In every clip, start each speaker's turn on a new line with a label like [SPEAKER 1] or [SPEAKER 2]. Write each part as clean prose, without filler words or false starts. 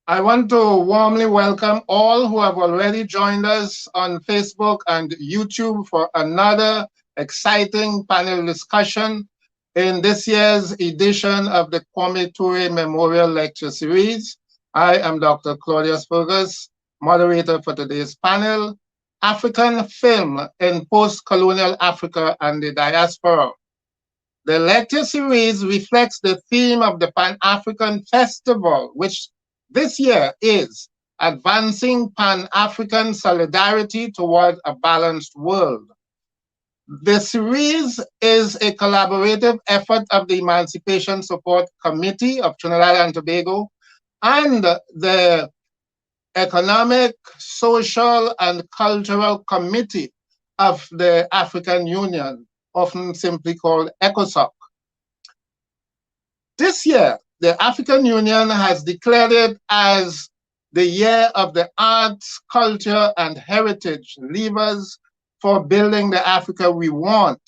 [SPEAKER 1] I want to warmly welcome all who have already joined us on Facebook and YouTube for another exciting panel discussion in this year's edition of the Kwame Ture Memorial Lecture Series. I am Dr. Claudius Fergus, moderator for today's panel, African Film in Post-Colonial Africa and the Diaspora. The lecture series reflects the theme of the Pan-African Festival, which this year is Advancing Pan-African Solidarity Toward a Balanced World. The series is a collaborative effort of the Emancipation Support Committee of Trinidad and Tobago and the Economic, Social, and Cultural Committee of the African Union, often simply called ECOSOC. This year, the African Union has declared it as the year of the arts, culture, and heritage levers for building the Africa we want.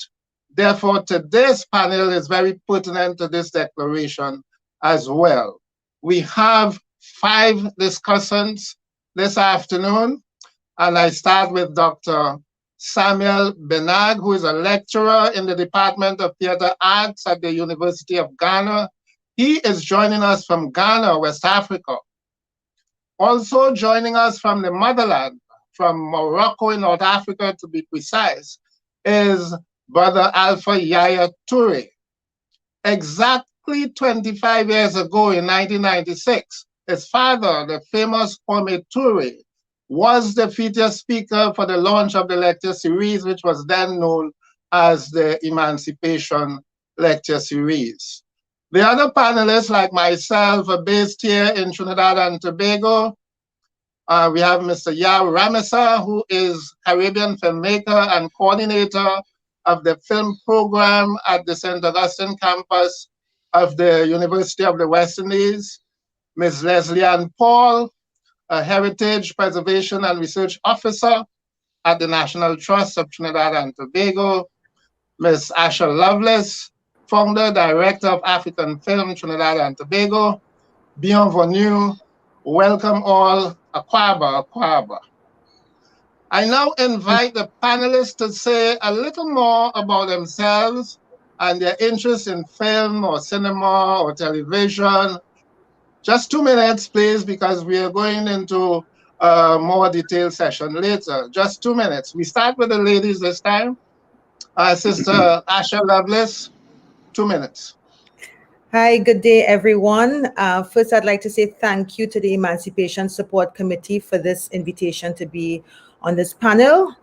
[SPEAKER 1] Therefore, today's panel is very pertinent to this declaration as well. We have 5 discussants this afternoon, and I start with Dr. Samuel Benag, who is a lecturer in the Department of Theatre Arts at the University of Ghana. He is joining us from Ghana, West Africa. Also joining us from the motherland, from Morocco in North Africa to be precise, is Brother Alpha Yaya Toure. Exactly 25 years ago in 1996, his father, the famous Kwame Ture, was the feature speaker for the launch of the lecture series, which was then known as the Emancipation Lecture Series. The other panelists, like myself, are based here in Trinidad and Tobago. We have Mr. Yao Ramesa, who is Caribbean filmmaker and coordinator of the film program at the St. Augustine campus of the University of the West Indies. Ms. Leslie Ann Paul, a Heritage Preservation and Research Officer at the National Trust of Trinidad and Tobago. Ms. Asha Lovelace, Founder, Director of African Film, Trinidad and Tobago. Bienvenue, welcome all, Akwaba, Akwaba. I now invite the panelists to say a little more about themselves and their interest in film or cinema or television. Just 2 minutes, please, because we are going into a more detailed session later. Just 2 minutes. We start with the ladies this time. Sister Asha Lovelace, 2 minutes.
[SPEAKER 2] Hi, good day, everyone. First, I'd like to say thank you to the Emancipation Support Committee for this invitation to be on this panel.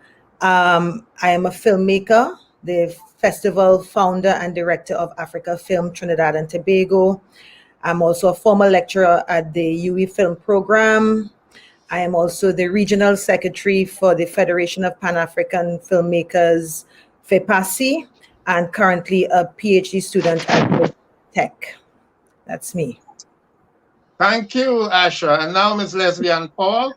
[SPEAKER 2] I am a filmmaker, the festival founder and director of Africa Film Trinidad and Tobago. I'm also a former lecturer at the UE Film Program. I am also the regional secretary for the Federation of Pan-African Filmmakers, FEPASI, and currently a PhD student at Tech. That's me.
[SPEAKER 1] Thank you, Asha. And now Ms. Leslie Ann Paul.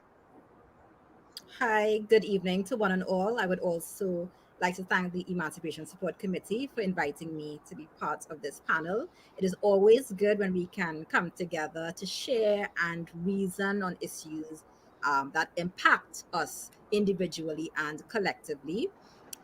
[SPEAKER 3] Hi, good evening to one and all. I would also like to thank the Emancipation Support Committee for inviting me to be part of this panel. It is always good when we can come together to share and reason on issues that impact us individually and collectively.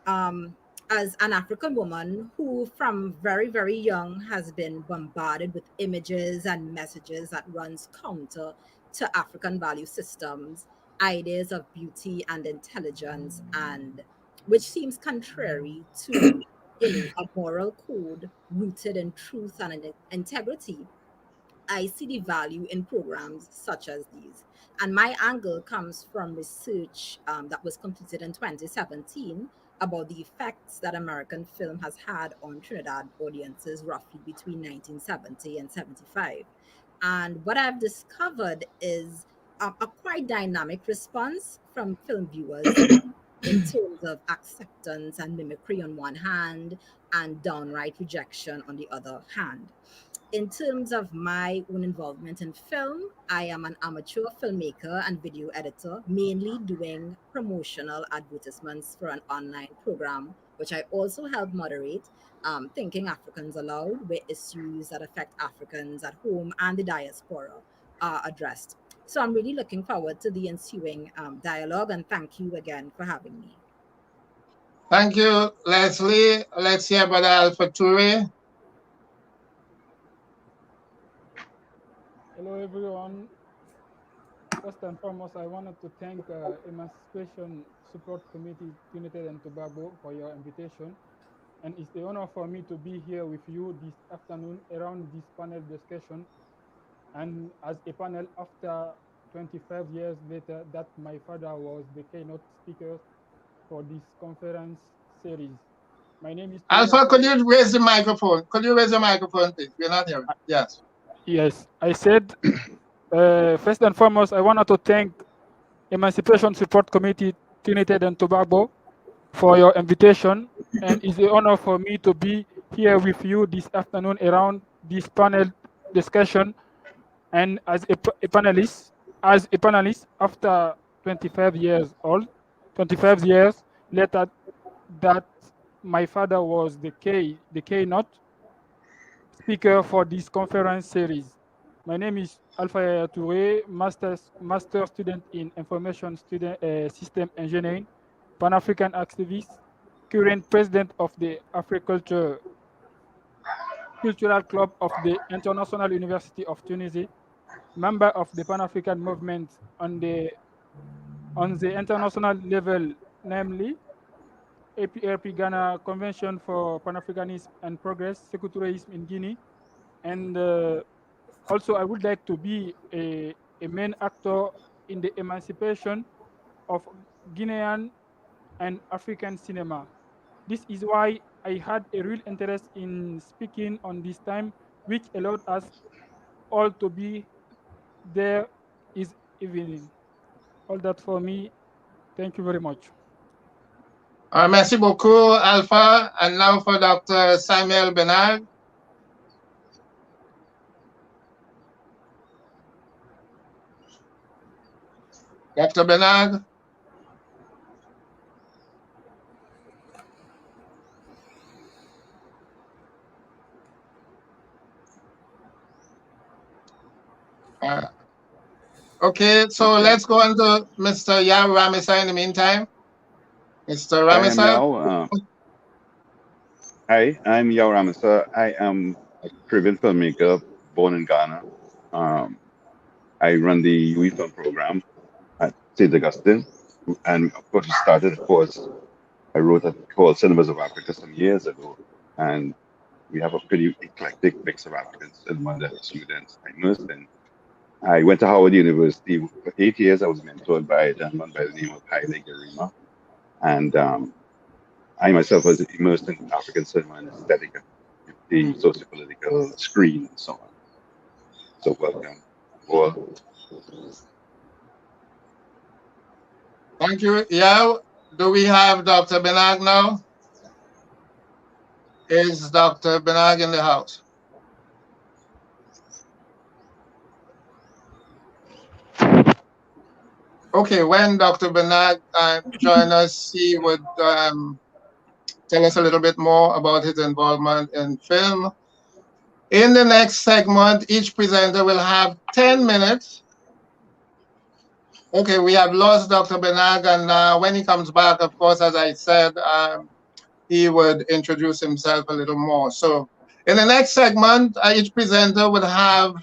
[SPEAKER 3] Um, as an African woman who from very, very young has been bombarded with images and messages that runs counter to African value systems, ideas of beauty and intelligence, and which seems contrary to a moral code rooted in truth and in integrity. I see the value in programs such as these. And my angle comes from research that was completed in 2017 about the effects that American film has had on Trinidad audiences roughly between 1970 and 75. And what I've discovered is a quite dynamic response from film viewers in terms of acceptance and mimicry on one hand, and downright rejection on the other hand. In terms of my own involvement in film, I am an amateur filmmaker and video editor, mainly doing promotional advertisements for an online program, which I also help moderate, Thinking Africans Aloud, where issues that affect Africans at home and the diaspora are addressed. So I'm really looking forward to the ensuing dialogue, and thank you again for having me.
[SPEAKER 1] Thank you, Leslie. Let's hear about Alpha Toure.
[SPEAKER 4] Hello, everyone. First and foremost, I wanted to thank Emancipation Support Committee Trinidad and Tobago for your invitation. And it's an honor for me to be here with you this afternoon around this panel discussion. And as a panel, after 25 years later, that my father was the keynote speaker for this conference series. My name is
[SPEAKER 1] Alpha, could you raise the microphone? Could you raise the microphone, please? We're not hearing. Yes.
[SPEAKER 4] Yes, I said, first and foremost, I wanted to thank Emancipation Support Committee Trinidad and Tobago for your invitation, and it's an honor for me to be here with you this afternoon around this panel discussion. And as a panelist, after 25 years old, 25 years later, that my father was the keynote speaker for this conference series. My name is Alpha Toure, master student in information system engineering, Pan-African activist, current president of the Africulture Cultural Club of the International University of Tunisia, member of the Pan-African movement on the international level, namely APRP Ghana Convention for Pan-Africanism and Progress, Secretarianism in Guinea, and also I would like to be a main actor in the emancipation of Guinean and African cinema. This is why I had a real interest in speaking on this time, which allowed us all to be there this evening. All that for me. Thank you very much.
[SPEAKER 1] Merci beaucoup, Alpha. And now for Dr. Samuel Bernard. Dr. Bernard. Okay, so let's go on to Mr. Yao Ramisa in the meantime. Mr. Ramisa.
[SPEAKER 5] Hi, I'm Yao Ramisa. I am a Caribbean filmmaker born in Ghana. I run the UE Film program at St. Augustine. And of course, it started, of course, I wrote a called Cinemas of Africa some years ago. And we have a pretty eclectic mix of African cinema that students are immersed in. I went to Howard University. For 8 years, I was mentored by a gentleman by the name of Haile Garima. And I myself was immersed in African cinema and aesthetic, the socio-political screen, and so on. So welcome. Well,
[SPEAKER 1] thank you. Yeah, do we have Dr. Benag now? Is Dr. Benag in the house? Okay, when Dr. Benag join us, he would tell us a little bit more about his involvement in film. In the next segment, each presenter will have 10 minutes. Okay, we have lost Dr. Benag, and when he comes back, of course, as I said, he would introduce himself a little more. So in the next segment, each presenter would have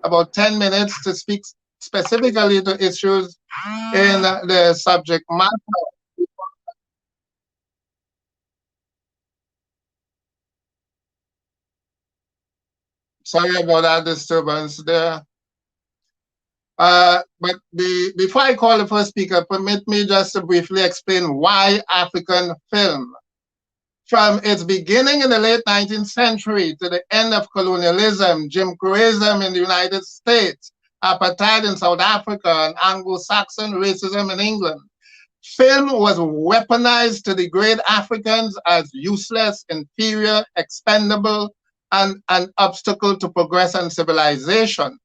[SPEAKER 1] about 10 minutes to speak specifically to issues in the subject matter. Sorry about that disturbance there. But before I call the first speaker, permit me just to briefly explain why African film. From its beginning in the late 19th century to the end of colonialism, Jim Crowism in the United States, apartheid in South Africa, and Anglo-Saxon racism in England, film was weaponized to degrade Africans as useless, inferior, expendable, and an obstacle to progress and civilization.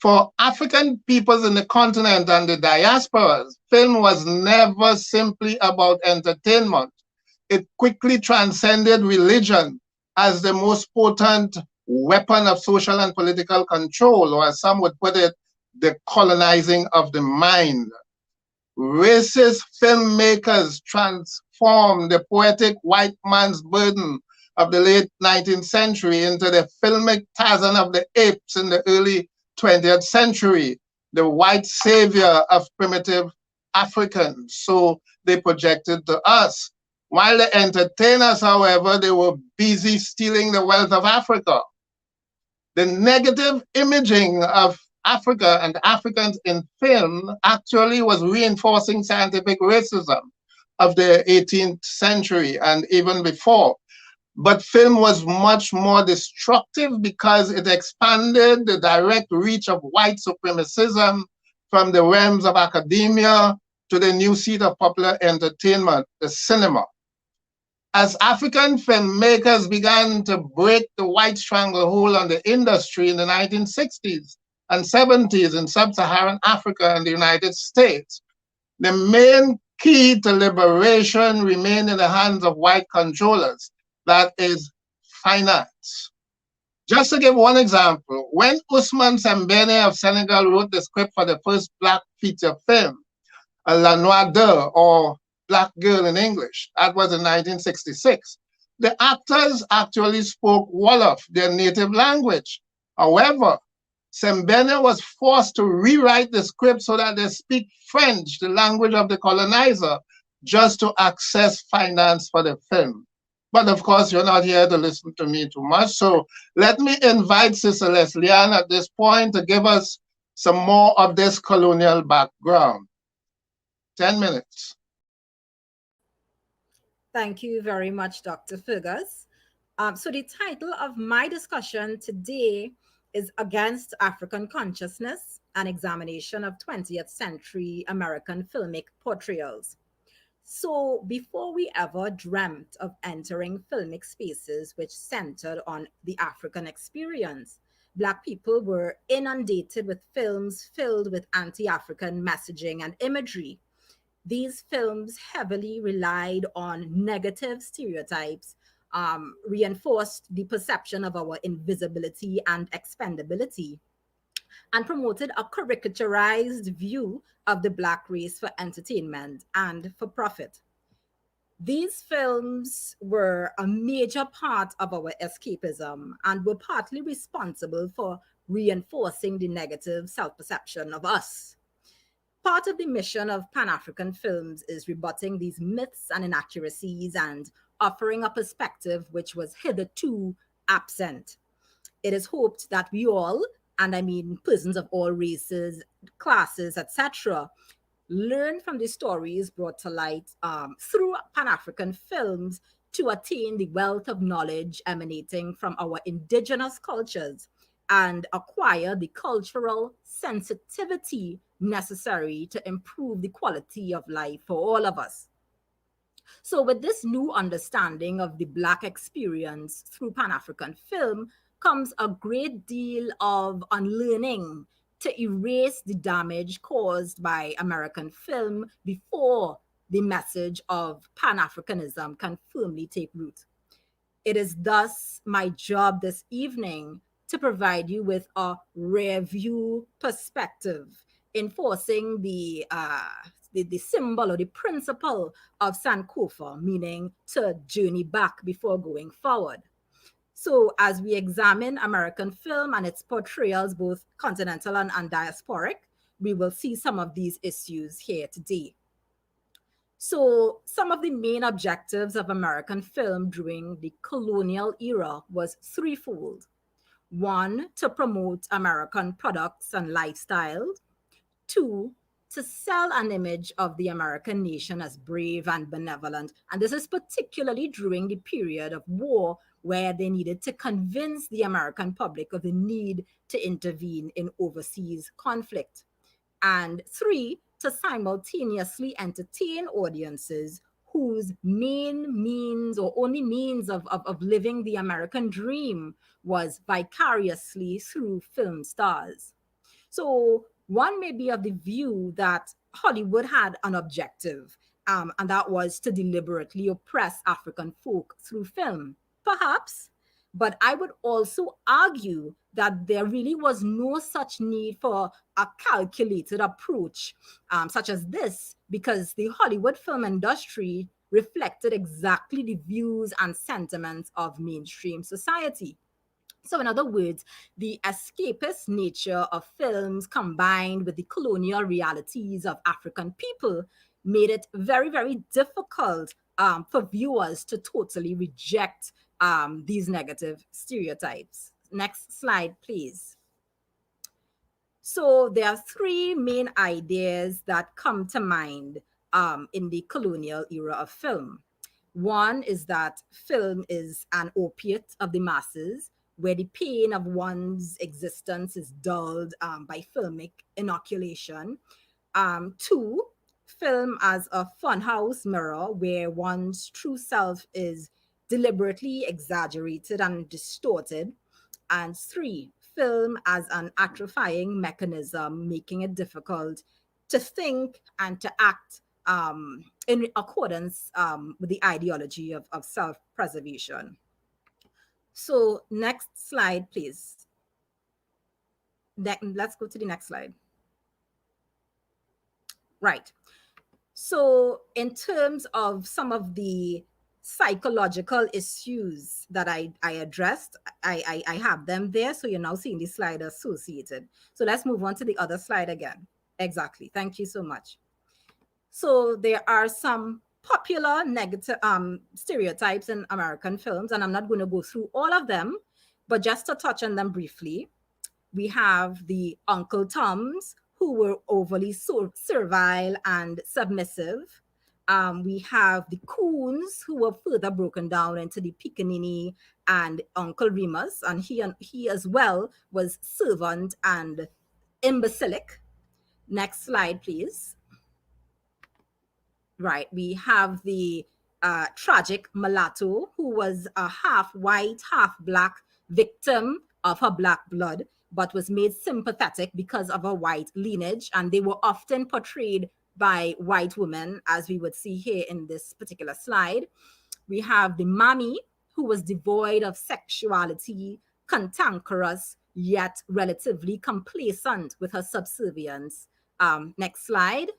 [SPEAKER 1] For African peoples in the continent and the diasporas, film was never simply about entertainment. It quickly transcended religion as the most potent weapon of social and political control, or as some would put it, the colonizing of the mind. Racist filmmakers transformed the poetic white man's burden of the late 19th century into the filmic Tarzan of the Apes in the early 20th century, the white savior of primitive Africans. So they projected to us. While the entertainers, however, they were busy stealing the wealth of Africa. The negative imaging of Africa and Africans in film actually was reinforcing scientific racism of the 18th century and even before. But film was much more destructive because it expanded the direct reach of white supremacism from the realms of academia to the new seat of popular entertainment, the cinema. As African filmmakers began to break the white stranglehold on the industry in the 1960s and 70s in sub-Saharan Africa and the United States, the main key to liberation remained in the hands of white controllers, that is, finance. Just to give one example, when Ousmane Sembene of Senegal wrote the script for the first Black feature film, La Noire d'Or, or Black Girl in English. That was in 1966. The actors actually spoke Wolof, their native language. However, Sembene was forced to rewrite the script so that they speak French, the language of the colonizer, just to access finance for the film. But of course, you're not here to listen to me too much. So let me invite Sister Leslie-Ann at this point to give us some more of this colonial background. 10 minutes.
[SPEAKER 3] Thank you very much, Dr. Fergus. So the title of my discussion today is Against African Consciousness, an examination of 20th century American filmic portrayals. So before we ever dreamt of entering filmic spaces which centered on the African experience, Black people were inundated with films filled with anti-African messaging and imagery. These films heavily relied on negative stereotypes, reinforced the perception of our invisibility and expendability, and promoted a caricaturized view of the Black race for entertainment and for profit. These films were a major part of our escapism and were partly responsible for reinforcing the negative self-perception of us. Part of the mission of Pan-African films is rebutting these myths and inaccuracies and offering a perspective which was hitherto absent. It is hoped that we all, and I mean persons of all races, classes, etc., learn from the stories brought to light through Pan-African films to attain the wealth of knowledge emanating from our indigenous cultures and acquire the cultural sensitivity necessary to improve the quality of life for all of us. So with this new understanding of the Black experience through Pan-African film comes a great deal of unlearning to erase the damage caused by American film before the message of Pan-Africanism can firmly take root. It is thus my job this evening to provide you with a rear view perspective, enforcing the symbol or the principle of Sankofa, meaning to journey back before going forward. So as we examine American film and its portrayals, both continental and diasporic, we will see some of these issues here today. So some of the main objectives of American film during the colonial era was threefold. One, to promote American products and lifestyle. Two, to sell an image of the American nation as brave and benevolent. And this is particularly during the period of war where they needed to convince the American public of the need to intervene in overseas conflict. And three, to simultaneously entertain audiences whose main means or only means of living the American dream was vicariously through film stars. So one may be of the view that Hollywood had an objective, and that was to deliberately oppress African folk through film. Perhaps, but I would also argue that there really was no such need for a calculated approach such as this, because the Hollywood film industry reflected exactly the views and sentiments of mainstream society. So, in other words, the escapist nature of films combined with the colonial realities of African people made it very, very difficult for viewers to totally reject these negative stereotypes. Next slide, please. So, there are three main ideas that come to mind in the colonial era of film. One is that film is an opiate of the masses, where the pain of one's existence is dulled by filmic inoculation. Two, film as a funhouse mirror, where one's true self is deliberately exaggerated and distorted. And three, film as an atrophying mechanism, making it difficult to think and to act in accordance with the ideology of self-preservation. So next slide, please. Let's go to the next slide. Right. So in terms of some of the psychological issues that I addressed, I have them there. So you're now seeing the slide associated. So let's move on to the other slide again. Exactly. Thank you so much. So there are some popular negative stereotypes in American films, and I'm not going to go through all of them, but just to touch on them briefly. We have the Uncle Toms, who were overly servile and submissive. We have the Coons, who were further broken down into the Pickaninny and Uncle Remus, and he as well was servant and imbecilic. Next slide, please. Right, we have the tragic mulatto, who was a half white, half black victim of her black blood, but was made sympathetic because of her white lineage. And they were often portrayed by white women, as we would see here in this particular slide. We have the mammy, who was devoid of sexuality, cantankerous, yet relatively complacent with her subservience. Next slide.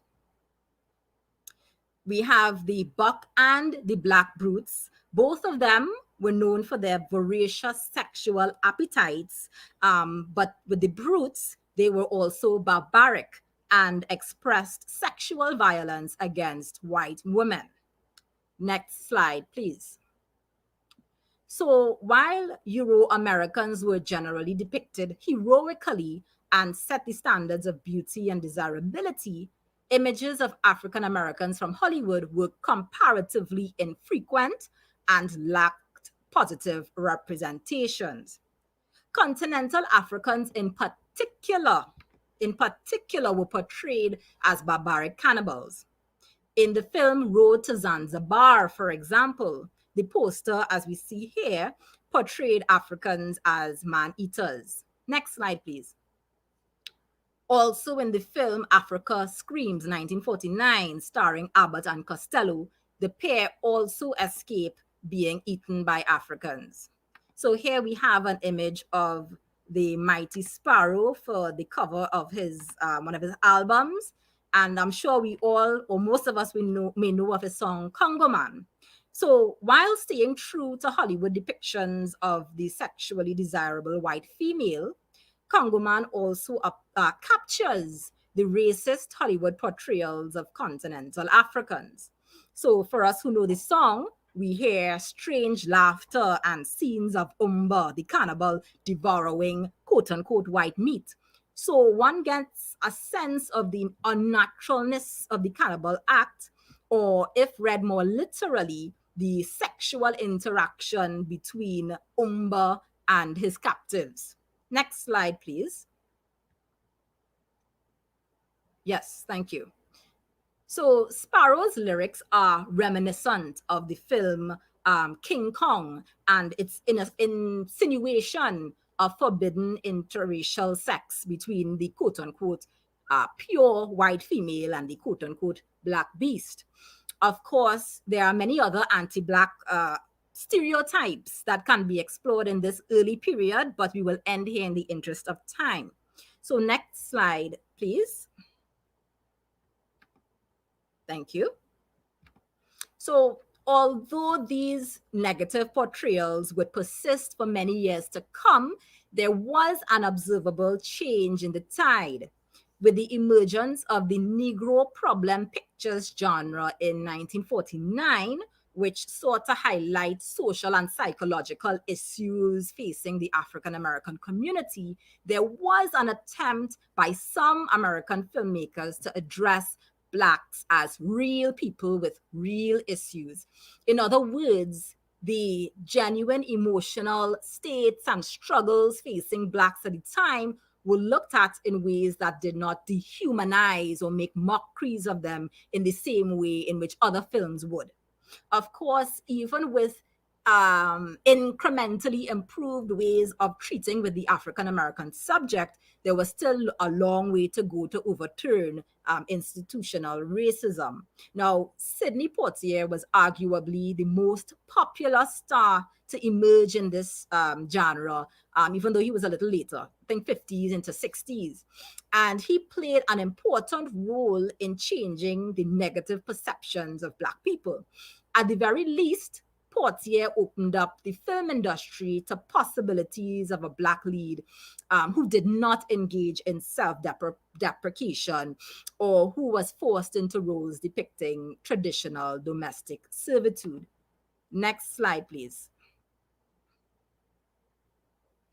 [SPEAKER 3] We have the buck and the black brutes. Both of them were known for their voracious sexual appetites, but with the brutes, they were also barbaric and expressed sexual violence against white women. Next slide, please. So while Euro-Americans were generally depicted heroically and set the standards of beauty and desirability, images of African Americans from Hollywood were comparatively infrequent and lacked positive representations. Continental Africans in particular were portrayed as barbaric cannibals. In the film Road to Zanzibar, for example, the poster, as we see here, portrayed Africans as man-eaters. Next slide, please. Also in the film Africa Screams 1949, starring Abbott and Costello, the pair also escape being eaten by Africans. So here we have an image of the Mighty Sparrow for the cover of his one of his albums. And I'm sure we all, or most of us, may know of his song Congo Man. So while staying true to Hollywood depictions of the sexually desirable white female, Congo Man also captures the racist Hollywood portrayals of continental Africans. So for us who know the song, we hear strange laughter and scenes of Umba, the cannibal, devouring quote-unquote white meat. So one gets a sense of the unnaturalness of the cannibal act, or if read more literally, the sexual interaction between Umba and his captives. Next slide, please. Yes, thank you. So Sparrow's lyrics are reminiscent of the film King Kong and its insinuation of forbidden interracial sex between the quote-unquote pure white female and the quote-unquote black beast. Of course, there are many other anti-black stereotypes that can be explored in this early period, but we will end here in the interest of time. So next slide, please. Thank you. So although these negative portrayals would persist for many years to come, there was an observable change in the tide with the emergence of the Negro problem pictures genre in 1949, which sought to highlight social and psychological issues facing the African American community. There was an attempt by some American filmmakers to address Blacks as real people with real issues. In other words, the genuine emotional states and struggles facing Blacks at the time were looked at in ways that did not dehumanize or make mockeries of them in the same way in which other films would. Of course, even with incrementally improved ways of treating with the African American subject, there was still a long way to go to overturn institutional racism. Now, Sidney Poitier was arguably the most popular star to emerge in this genre, even though he was a little later, I think 50s into 60s. And he played an important role in changing the negative perceptions of Black people. At the very least, Poitier opened up the film industry to possibilities of a Black lead who did not engage in self-deprecation or who was forced into roles depicting traditional domestic servitude. Next slide, please.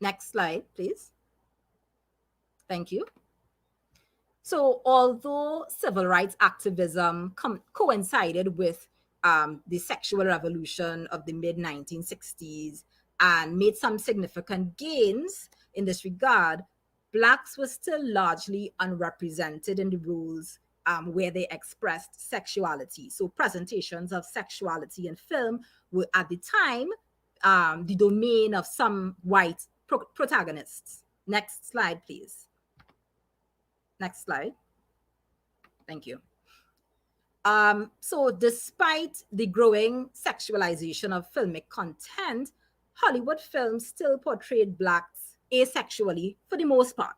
[SPEAKER 3] Next slide, please. Thank you. So although civil rights activism coincided with the sexual revolution of the mid-1960s and made some significant gains in this regard, Blacks were still largely unrepresented in the roles where they expressed sexuality. So presentations of sexuality in film were at the time the domain of some white protagonists. Next slide, please. Next slide. Thank you. So despite the growing sexualization of filmic content, Hollywood films still portrayed Blacks asexually for the most part.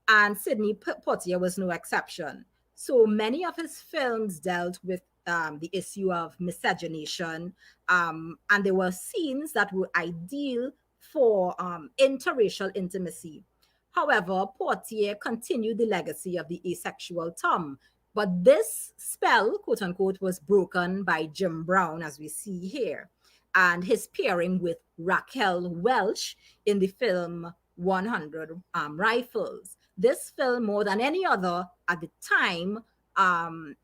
[SPEAKER 3] And Sidney Poitier was no exception. So many of his films dealt with the issue of miscegenation, and there were scenes that were ideal for interracial intimacy. However, Poitier continued the legacy of the asexual Tom, but this spell, quote unquote, was broken by Jim Brown, as we see here, and his pairing with Raquel Welch in the film 100 Rifles. This film, more than any other at the time,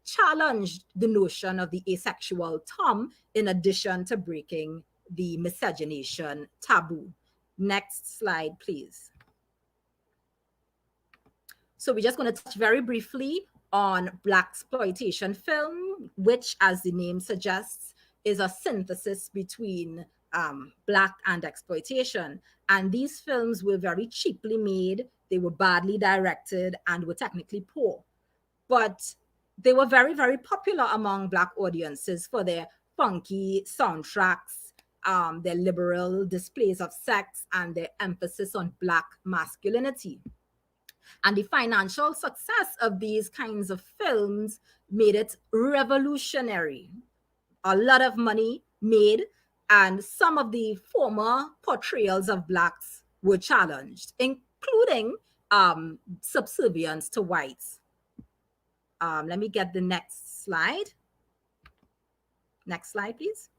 [SPEAKER 3] challenged the notion of the asexual Tom, in addition to breaking the miscegenation taboo. Next slide, please. So we're just going to touch very briefly on Blaxploitation film, which, as the name suggests, is a synthesis between Black and exploitation. And these films were very cheaply made, they were badly directed, and were technically poor. But they were very, very popular among Black audiences for their funky soundtracks, their liberal displays of sex, and their emphasis on Black masculinity. And the financial success of these kinds of films made it revolutionary. A lot of money made, and some of the former portrayals of Blacks were challenged, including subservience to whites. Let me get the next slide. Next slide, please.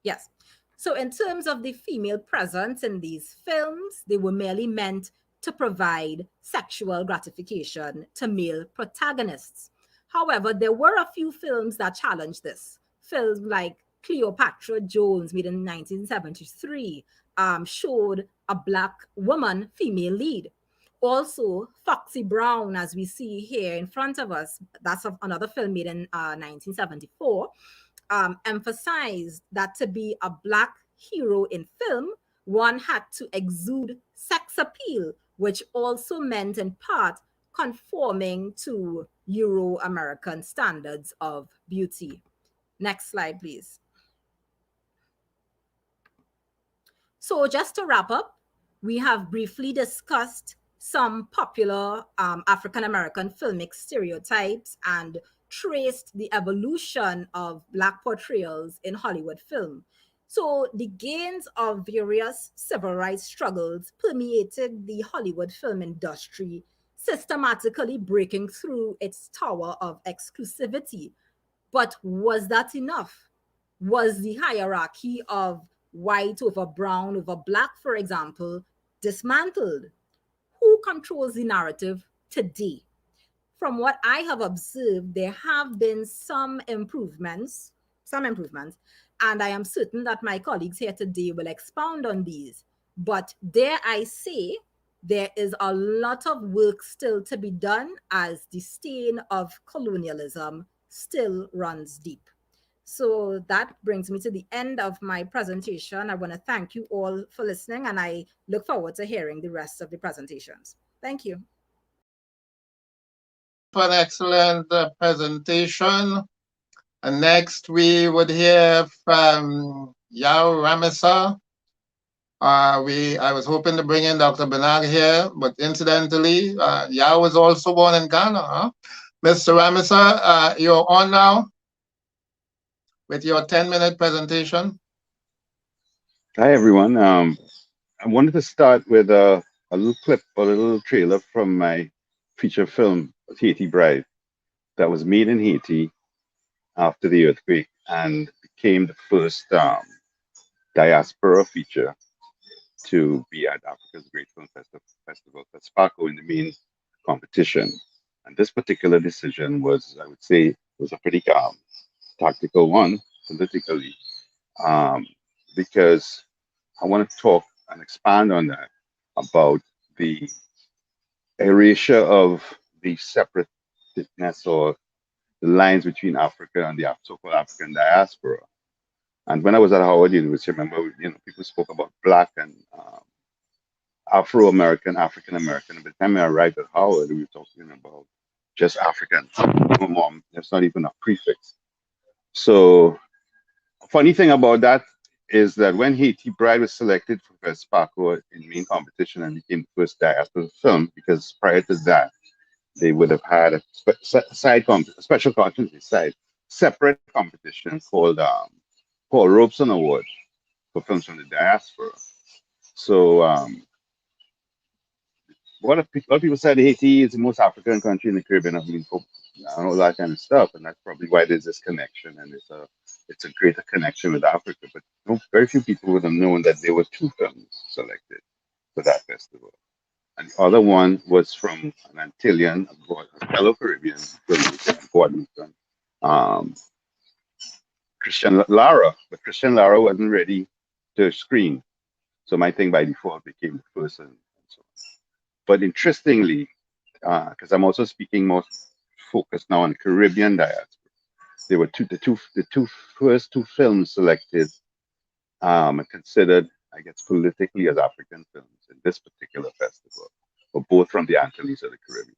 [SPEAKER 3] Yes. So in terms of the female presence in these films, they were merely meant to provide sexual gratification to male protagonists. However, there were a few films that challenged this. Films like Cleopatra Jones, made in 1973, showed a Black woman female lead. Also, Foxy Brown, as we see here in front of us, that's another film made in 1974, emphasized that to be a Black hero in film, one had to exude sex appeal, which also meant in part conforming to Euro-American standards of beauty. Next slide, please. So just to wrap up, we have briefly discussed some popular African-American filmic stereotypes and traced the evolution of Black portrayals in Hollywood film. So the gains of various civil rights struggles permeated the Hollywood film industry, systematically breaking through its tower of exclusivity. But was that enough? Was the hierarchy of white over brown over black, for example, dismantled? Who controls the narrative today? From what I have observed, there have been some improvements, and I am certain that my colleagues here today will expound on these. But dare I say, there is a lot of work still to be done as the stain of colonialism still runs deep. So that brings me to the end of my presentation. I want to thank you all for listening, and I look forward to hearing the rest of the presentations. Thank you.
[SPEAKER 1] For an excellent presentation. And next we would hear from Yao Ramesa. I was hoping to bring in Dr. Bernard here, but incidentally, Yao was also born in Ghana. Huh? Mr. Ramesa, you're on now with your 10-minute presentation.
[SPEAKER 5] Hi, everyone. I wanted to start with a little clip, a little trailer from my feature film, Haiti Bride, that was made in Haiti after the earthquake and became the first diaspora feature to be at Africa's Great Film Festival, Post-Colonial, in the main competition. And this particular decision was, I would say, was a pretty tactical one politically, because I want to talk and expand on that about the erasure of the separateness or the lines between Africa and the so-called African diaspora. And when I was at Howard University, I remember, people spoke about Black and Afro-American, African-American. By the time I arrived at Howard, we were talking about just Africans. There's not even a prefix. So, funny thing about that is that when Haiti Bride was selected for Best Paco in main competition and became the first diaspora film, because prior to that, they would have had a special competition separate competition called Paul Robeson Award for films from the diaspora. So a lot of people said Haiti is the most African country in the Caribbean. I mean, all that kind of stuff, and that's probably why there's this connection, and it's a greater connection with Africa. But very few people would have known that there were two films selected for that festival. And the other one was from an Antillean, a fellow Caribbean filmmaker, Christian Lara. But Christian Lara wasn't ready to screen. So my thing by default became the first and so on. But interestingly, because I'm also speaking more focused now on Caribbean diaspora, there were the first two films selected and considered, I guess, politically as African films in this particular festival, but both from the Antilles of the Caribbean.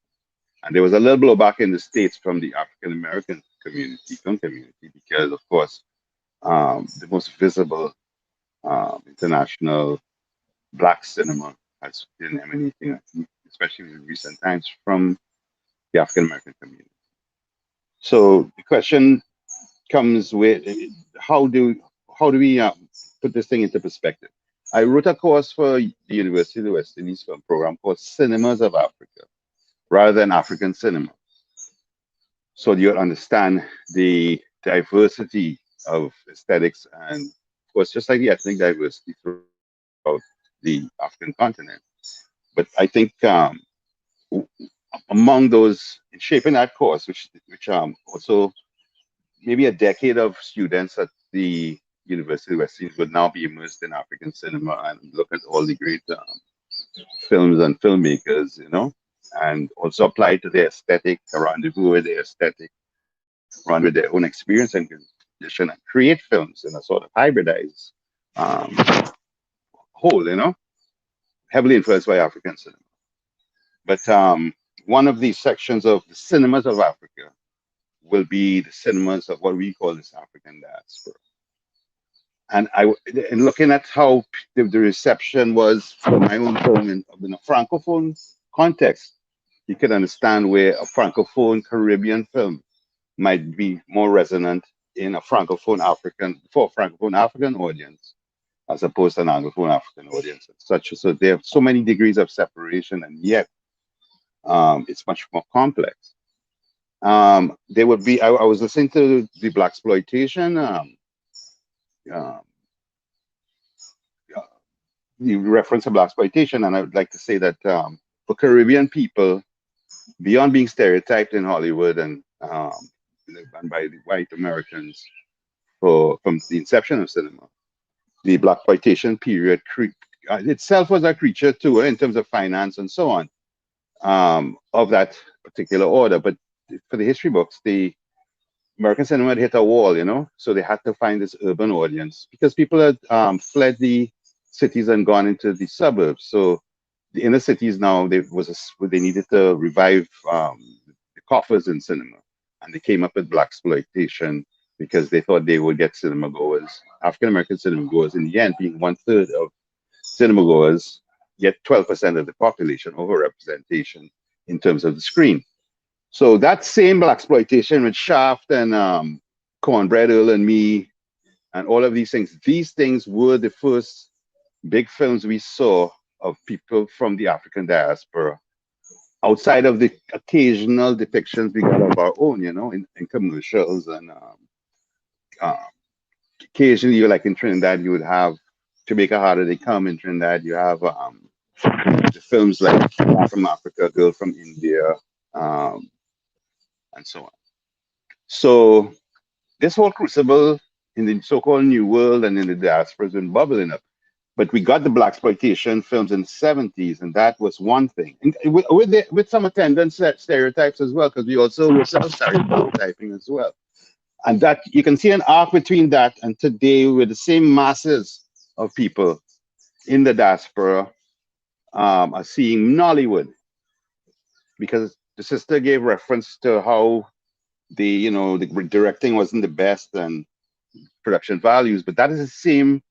[SPEAKER 5] And there was a little blowback in the States from the African American film community, because, of course, the most visible international Black cinema has been emanating, especially in recent times, from the African American community. So the question comes with how do we put this thing into perspective? I wrote a course for the University of the West Indies film program called Cinemas of Africa, rather than African cinema. So you'll understand the diversity of aesthetics and, of course, just like the ethnic diversity throughout the African continent. But I think among those shaping that course, which also maybe a decade of students at the University of West Indies would now be immersed in African cinema and look at all the great films and filmmakers, and also apply to their aesthetic, rendezvous with their aesthetic, run with their own experience and condition, and create films in a sort of hybridized whole, heavily influenced by African cinema. But one of these sections of the cinemas of Africa will be the cinemas of what we call this African diaspora. And in looking at how the reception was for my own film in a francophone context, you could understand where a francophone Caribbean film might be more resonant in a francophone African for a francophone African audience as opposed to an anglophone African audience. Such so there are so many degrees of separation, and yet it's much more complex. There would be I was listening to the black exploitation. Uh, you reference to black exploitation, and I would like to say that for Caribbean people, beyond being stereotyped in Hollywood and by the white Americans from the inception of cinema, the black exploitation period itself was a creature too in terms of finance and so on of that particular order. But for the history books, the American cinema had hit a wall, so they had to find this urban audience because people had fled the cities and gone into the suburbs. So the inner cities now they needed to revive the coffers in cinema, and they came up with black exploitation because they thought they would get cinema goers, African American cinema goers, in the end being 1/3 of cinema goers, yet 12% of the population, overrepresentation in terms of the screen. So that same black exploitation with Shaft and Cornbread, Earl and Me, and all of these things were the first big films we saw of people from the African diaspora, outside of the occasional depictions we got of our own, in commercials and uh, occasionally, like in Trinidad, you would have Jamaica Harder They Come. In Trinidad, you have the films like Man from Africa, Girl from India, um, and so on. So this whole crucible in the so-called New World and in the diaspora has been bubbling up. But we got the black exploitation films in the 70s, and that was one thing. And with some attendant stereotypes as well, because we also were stereotyping as well. And that you can see an arc between that and today with the same masses of people in the diaspora are seeing Nollywood, because the sister gave reference to how the directing wasn't the best and production values, but that is the same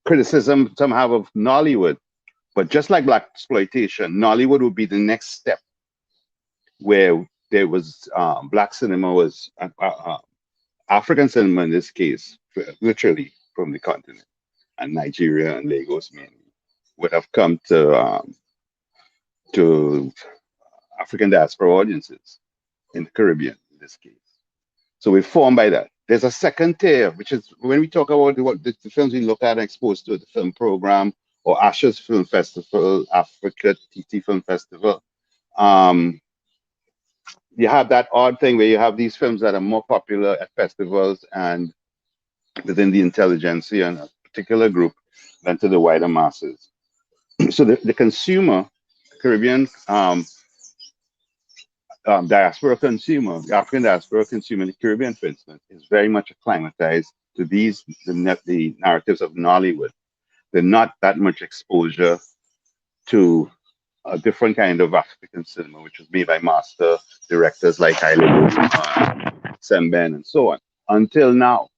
[SPEAKER 5] criticism some have of Nollywood. But just like black exploitation, Nollywood would be the next step where there was black cinema was African cinema in this case, literally from the continent, and Nigeria and Lagos mainly, would have come to African diaspora audiences in the Caribbean in this case. So we're formed by that. There's a second tier, which is when we talk about the films we look at and exposed to the film program or Ashes Film Festival, Africa TT Film Festival. You have that odd thing where you have these films that are more popular at festivals and within the intelligentsia and a particular group than to the wider masses. So the consumer, Caribbean diaspora consumer, the African diaspora consumer in the Caribbean, for instance, is very much acclimatized to the narratives of Nollywood. There's not that much exposure to a different kind of African cinema, which was made by master directors like Haile Semben and so on, until now.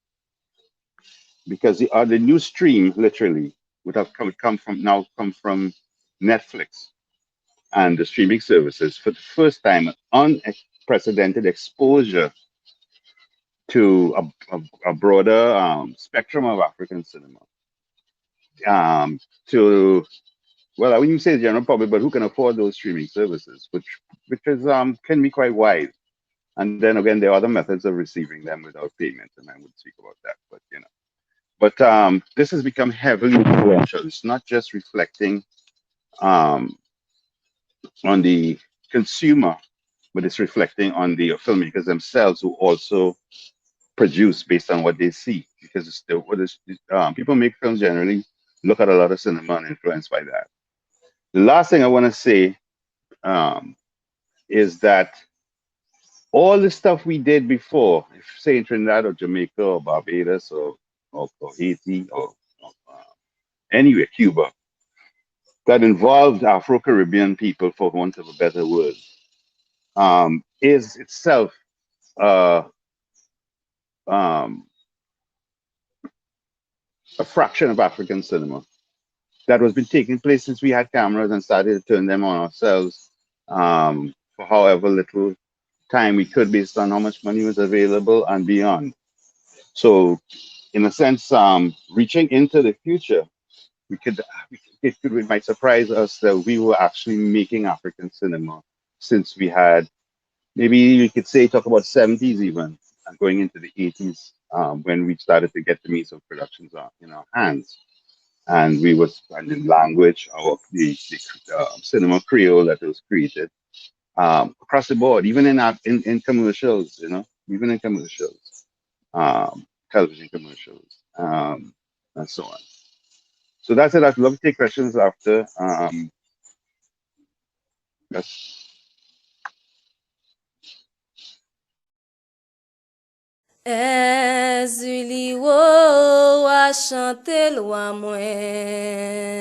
[SPEAKER 5] Because the new stream literally would have come from Netflix and the streaming services for the first time, unprecedented exposure to a broader spectrum of African cinema. Well, I wouldn't say the general public, but who can afford those streaming services, which is can be quite wide. And then again, there are other methods of receiving them without payment, and I wouldn't speak about that, but But this has become heavily influential. It's not just reflecting on the consumer, but it's reflecting on the filmmakers themselves who also produce based on what they see. Because people make films generally look at a lot of cinema and influenced by that. The last thing I want to say is that all the stuff we did before, if say in Trinidad or Jamaica or Barbados or Haiti or anywhere, Cuba, that involved Afro-Caribbean people, for want of a better word, is itself um, a fraction of African cinema that was been taking place since we had cameras and started to turn them on ourselves for however little time we could based on how much money was available and beyond. So in a sense, reaching into the future, it might surprise us that we were actually making African cinema since we had, maybe we could say, talk about 70s even, and going into the 80s when we started to get the means of productions in our hands. And we were finding language, the cinema creole that was created across the board, even in commercials, even in commercials, television commercials, and so on. So that's it. I'd love to take questions after. Yes.
[SPEAKER 6] Ezuli wo a chante lwa mwen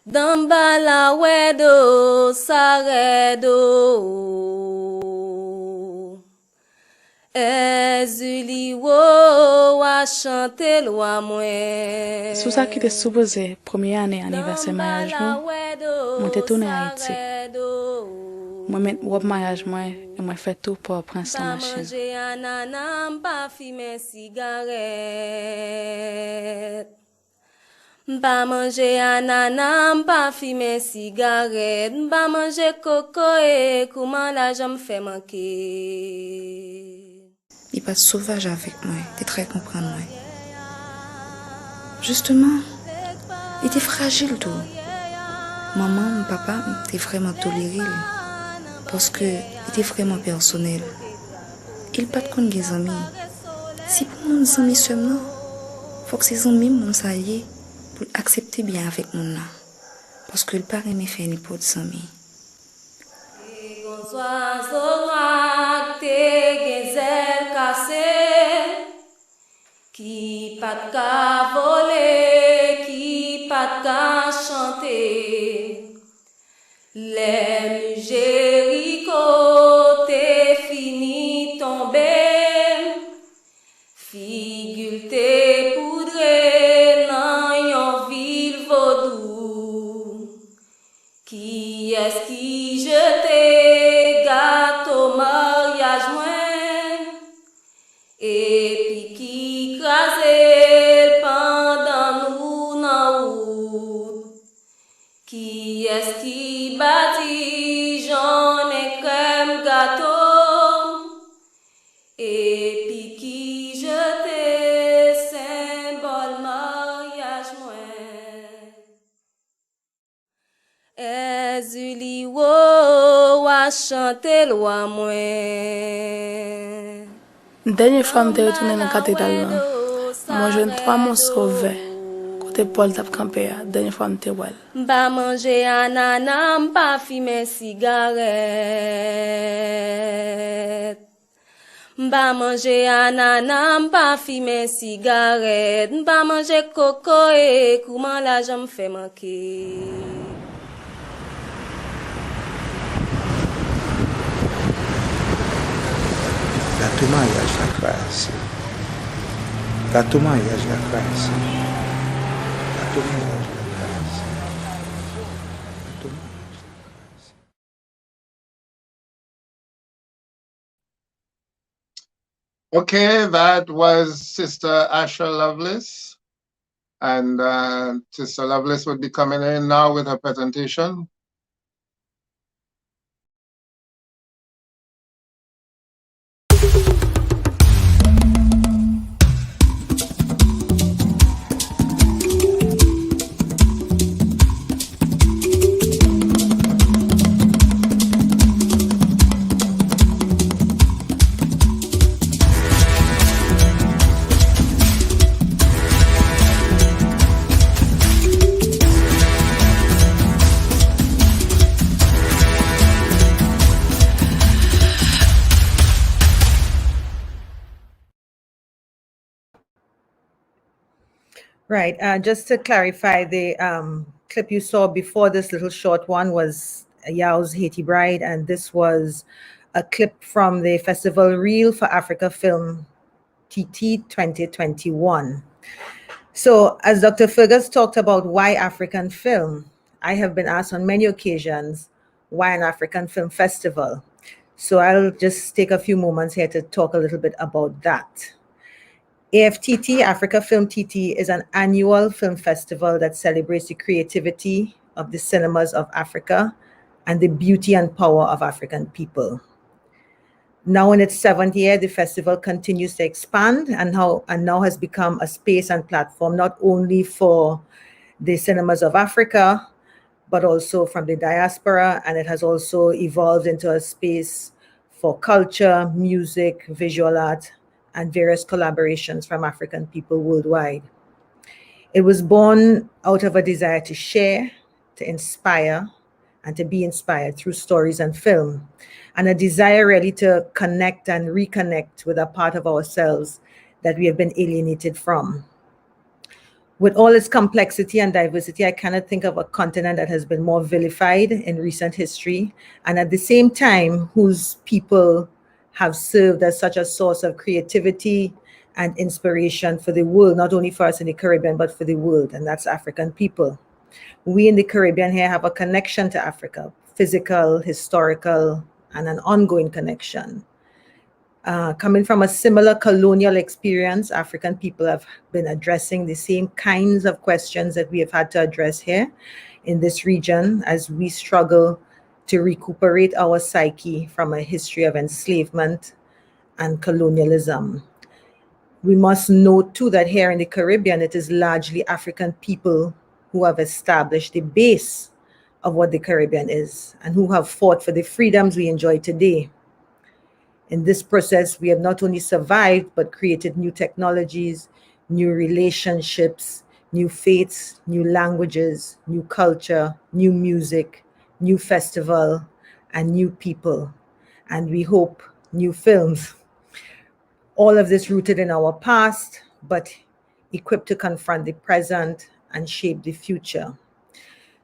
[SPEAKER 6] Dambala wedo saredo Ezuli wo a chante lwa mwen
[SPEAKER 7] Sou sa ki te supposé premier année anniversaire mariage nou, mwen te tourne Haïti. Mwen met wop mariage mwen et mwen fait tout pour prendre sa machine.
[SPEAKER 6] Manger ananas, pas fumer cigarette. Pas manger ananas, pas fumer cigarette. Pas manger coco et comment la jambe fait manquer.
[SPEAKER 7] Il pas sauvage avec moi, il très comprendre moi. Justement, il était fragile tout. Maman, papa, étaient vraiment tolérés. Parce que était vraiment personnel. Il pas de compte des amis. Si pour mon ami seulement, faut que ses amis mon s'allier pour accepter bien avec mon là. Parce que le pas aimer faire ni pour des amis.
[SPEAKER 6] Qui pas de ka voler, qui pas de ka chanter. Les Jéricho t'es fini tomber, figure t'es poudré dans yon ville vaudou. Qui est-ce qui jetait gâteau mariage moins, et puis qui crasait pendant nous nan route. Qui est-ce qui bâtit jaune et crème gâteau, et puis qui jetait symbole mariage moins. Ezuli wo a chanté loi moins.
[SPEAKER 7] Dernière fois que je retourné dans la cathédrale, moi j'ai 3 mots sauvés. Côté Paul tap campé, dernière fois que je well.
[SPEAKER 6] Pas manger ananas, pas fumer cigarette. Pas manger ananas, pas fumer cigarette. Pas manger coco et comment la jambe fait manquer.
[SPEAKER 8] Gâteau mariage la classe. Gâteau mariage la classe. Gâteau mariage la classe. Gâteau mariage la classe.
[SPEAKER 1] Okay, that was Sister Asha Lovelace. And Sister Lovelace will be coming in now with her presentation.
[SPEAKER 2] Right. Just to clarify, the clip you saw before this little short one was Yao's Haiti Bride, and this was a clip from the festival Reel for Africa film TT 2021. So as Dr. Fergus talked about why African film, I have been asked on many occasions, why an African film festival? So I'll just take a few moments here to talk a little bit about that. AFTT, Africa Film TT, is an annual film festival that celebrates the creativity of the cinemas of Africa and the beauty and power of African people. Now in its 7th year, the festival continues to expand and now has become a space and platform not only for the cinemas of Africa, but also from the diaspora, and it has also evolved into a space for culture, music, visual art, and various collaborations from African people worldwide. It was born out of a desire to share, to inspire, and to be inspired through stories and film, and a desire really to connect and reconnect with a part of ourselves that we have been alienated from. With all its complexity and diversity, I cannot think of a continent that has been more vilified in recent history, and at the same time, whose people have served as such a source of creativity and inspiration for the world, not only for us in the Caribbean, but for the world, and that's African people. We in the Caribbean here have a connection to Africa, physical, historical, and an ongoing connection. Coming from a similar colonial experience, African people have been addressing the same kinds of questions that we have had to address here in this region as we struggle to recuperate our psyche from a history of enslavement and colonialism. We must note too that here in the Caribbean, it is largely African people who have established the base of what the Caribbean is and who have fought for the freedoms we enjoy today. In this process, we have not only survived, but created new technologies, new relationships, new faiths, new languages, new culture, new music, new festival, and new people. And we hope new films. All of this rooted in our past, but equipped to confront the present and shape the future.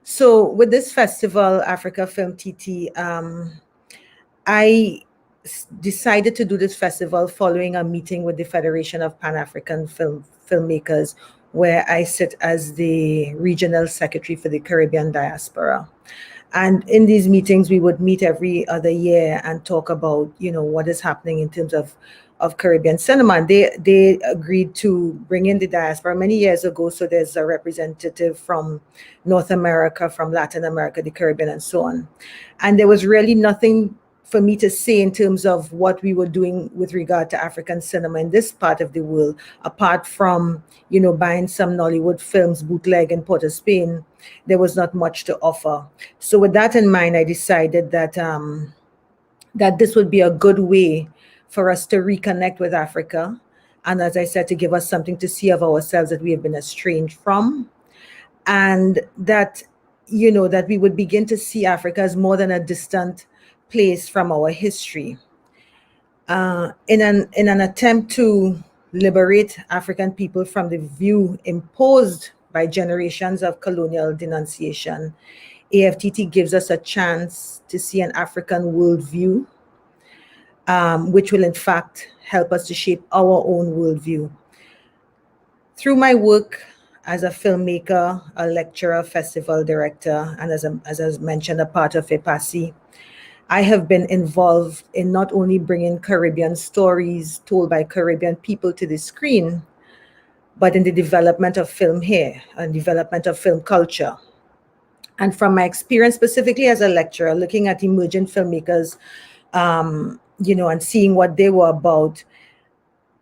[SPEAKER 2] So with this festival, Africa Film TT, I decided to do this festival following a meeting with the Federation of Pan-African Filmmakers, where I sit as the regional secretary for the Caribbean diaspora. And in these meetings, we would meet every other year and talk about, what is happening in terms of Caribbean cinema. They agreed to bring in the diaspora many years ago. So there's a representative from North America, from Latin America, the Caribbean, and so on. And there was really nothing for me to say in terms of what we were doing with regard to African cinema in this part of the world, apart from, buying some Nollywood films bootleg in Port of Spain. There was not much to offer. So with that in mind, I decided that that this would be a good way for us to reconnect with Africa. And as I said, to give us something to see of ourselves that we have been estranged from. And that, that we would begin to see Africa as more than a distant place from our history. In an attempt to liberate African people from the view imposed by generations of colonial denunciation, AFTT gives us a chance to see an African worldview, which will in fact help us to shape our own worldview. Through my work as a filmmaker, a lecturer, festival director, and as I mentioned, a part of EPASI, I have been involved in not only bringing Caribbean stories told by Caribbean people to the screen, but in the development of film here and development of film culture. And from my experience, specifically as a lecturer, looking at emerging filmmakers, and seeing what they were about,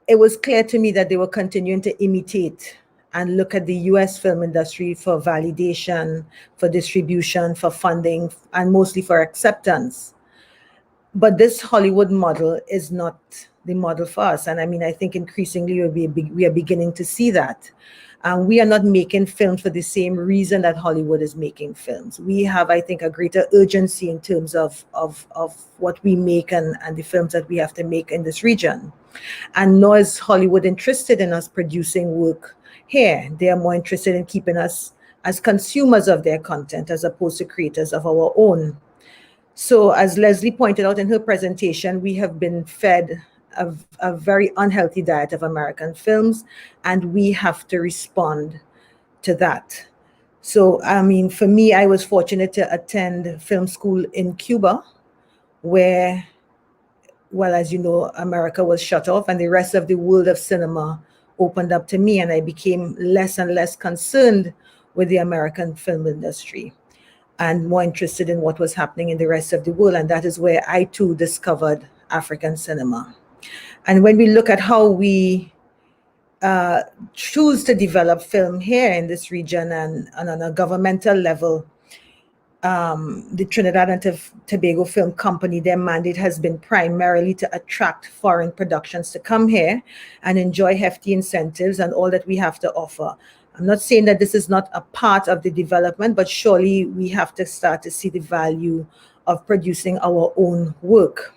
[SPEAKER 2] it was clear to me that they were continuing to imitate and look at the US film industry for validation, for distribution, for funding, and mostly for acceptance. But this Hollywood model is not the model for us. And I think increasingly we are beginning to see that. We are not making films for the same reason that Hollywood is making films. We have, I think, a greater urgency in terms of what we make and the films that we have to make in this region. And nor is Hollywood interested in us producing work here. They are more interested in keeping us as consumers of their content as opposed to creators of our own. So as Leslie pointed out in her presentation, we have been fed a very unhealthy diet of American films, and we have to respond to that. So, I mean, for me, I was fortunate to attend film school in Cuba, where, well, as you know, America was shut off and the rest of the world of cinema opened up to me, and I became less and less concerned with the American film industry and more interested in what was happening in the rest of the world. And that is where I too discovered African cinema. And when we look at how we choose to develop film here in this region and on a governmental level, the Trinidad and Tobago Film Company, their mandate has been primarily to attract foreign productions to come here and enjoy hefty incentives and all that we have to offer. I'm not saying that this is not a part of the development, but surely we have to start to see the value of producing our own work.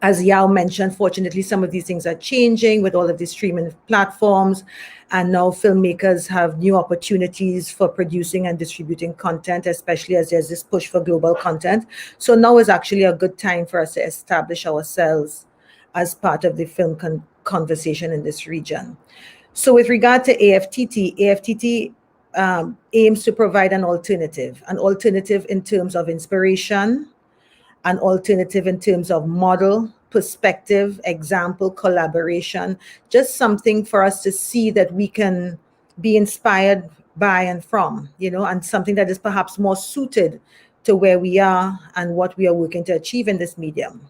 [SPEAKER 2] As Yao mentioned, fortunately, some of these things are changing with all of the streaming platforms, and now filmmakers have new opportunities for producing and distributing content, especially as there's this push for global content. So now is actually a good time for us to establish ourselves as part of the film conversation in this region. So with regard to AFTT aims to provide an alternative in terms of inspiration, an alternative in terms of model, perspective, example, collaboration, just something for us to see that we can be inspired by and from, and something that is perhaps more suited to where we are and what we are working to achieve in this medium.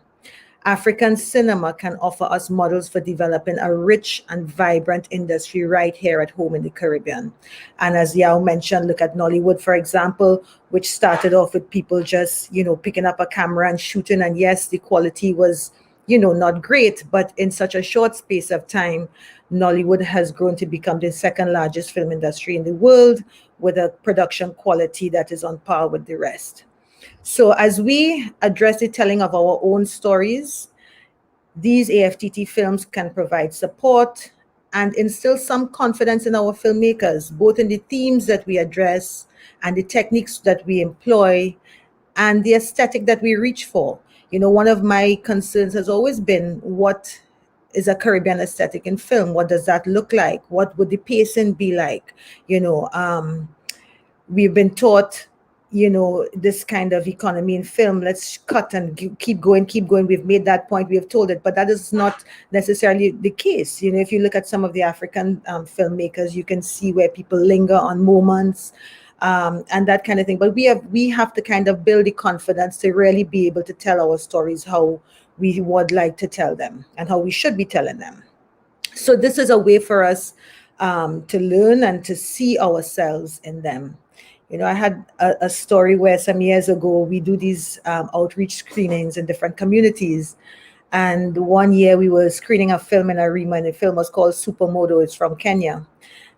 [SPEAKER 2] African cinema can offer us models for developing a rich and vibrant industry right here at home in the Caribbean. And as Yao mentioned, look at Nollywood, for example, which started off with people just, picking up a camera and shooting. And yes, the quality was, not great, but in such a short space of time, Nollywood has grown to become the second largest film industry in the world with a production quality that is on par with the rest. So as we address the telling of our own stories, these AFTT films can provide support and instill some confidence in our filmmakers, both in the themes that we address and the techniques that we employ and the aesthetic that we reach for. One of my concerns has always been, what is a Caribbean aesthetic in film? What does that look like? What would the pacing be like? We've been taught, this kind of economy in film, let's cut and keep going. We've made that point, we have told it, but that is not necessarily the case. If you look at some of the African filmmakers, you can see where people linger on moments and that kind of thing. But we have to kind of build the confidence to really be able to tell our stories how we would like to tell them and how we should be telling them. So this is a way for us to learn and to see ourselves in them. I had a story where some years ago, we do these outreach screenings in different communities. And one year we were screening a film in Arima, and the film was called Supermodo. It's from Kenya.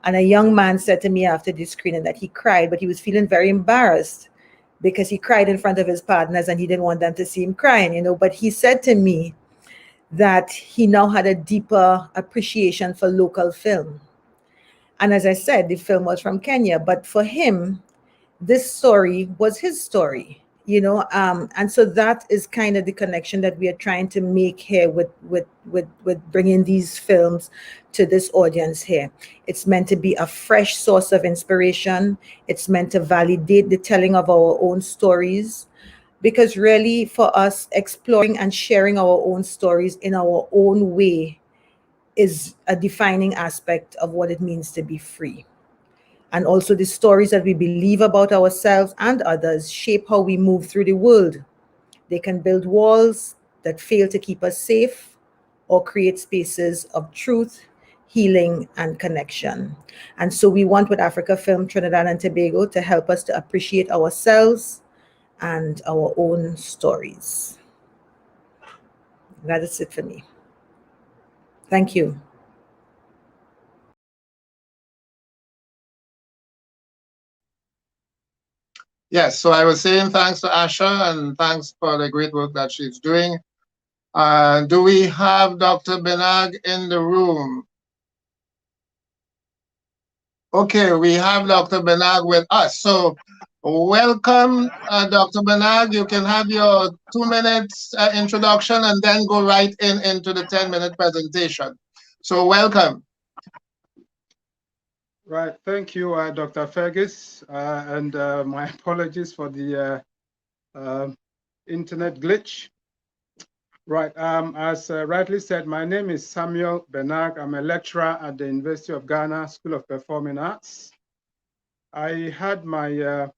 [SPEAKER 2] And a young man said to me after the screening that he cried, but he was feeling very embarrassed because he cried in front of his partners and he didn't want them to see him crying, But he said to me that he now had a deeper appreciation for local film. And as I said, the film was from Kenya, but for him, this story was his story, and so that is kind of the connection that we are trying to make here with bringing these films to this audience here. It's meant to be a fresh source of inspiration. It's meant to validate the telling of our own stories, because really for us, exploring and sharing our own stories in our own way is a defining aspect of what it means to be free. And also the stories that we believe about ourselves and others shape how we move through the world. They can build walls that fail to keep us safe or create spaces of truth, healing, and connection. And so we want with Africa Film Trinidad and Tobago to help us to appreciate ourselves and our own stories. That is it for me. Thank you.
[SPEAKER 1] Yes, so I was saying thanks to Asha and thanks for the great work that she's doing. Do we have Dr. Benag in the room? Okay, we have Dr. Benag with us. So Welcome, Dr. Bernard. You can have your 2 minutes introduction and then go right into the 10-minute presentation. So welcome.
[SPEAKER 9] Right, thank you, Dr. Fergus, and my apologies for the internet glitch. Right, as rightly said, my name is Samuel Bernard. I'm a lecturer at the University of Ghana School of Performing Arts. I had my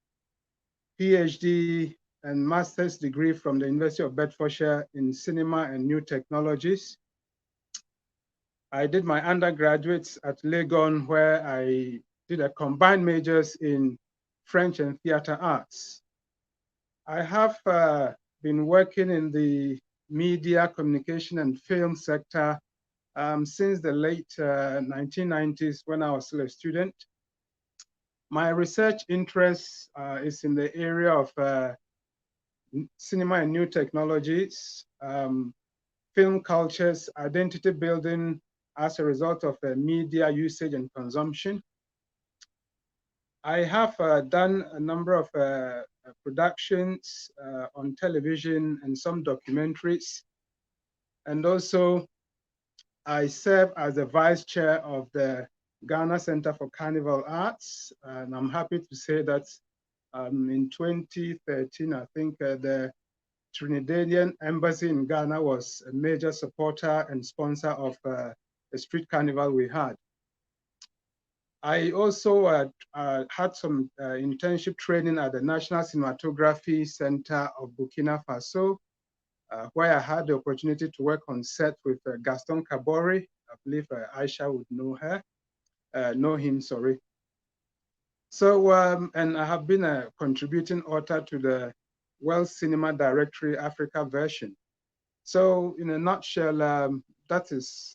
[SPEAKER 9] PhD and master's degree from the University of Bedfordshire in cinema and new technologies. I did my undergraduates at Legon, where I did a combined majors in French and theater arts. I have been working in the media, communication, and film sector since the late 1990s when I was still a student. My research interest is in the area of cinema and new technologies, film cultures, identity building as a result of media usage and consumption. I have done a number of productions on television and some documentaries. And also, I serve as the vice chair of the Ghana Center for Carnival Arts. And I'm happy to say that in 2013, I think the Trinidadian Embassy in Ghana was a major supporter and sponsor of the street carnival we had. I also had some internship training at the National Cinematography Center of Burkina Faso, where I had the opportunity to work on set with Gaston Kabori. I believe Aisha would know him, sorry. So, and I have been a contributing author to the World Cinema Directory Africa version. So in a nutshell, that is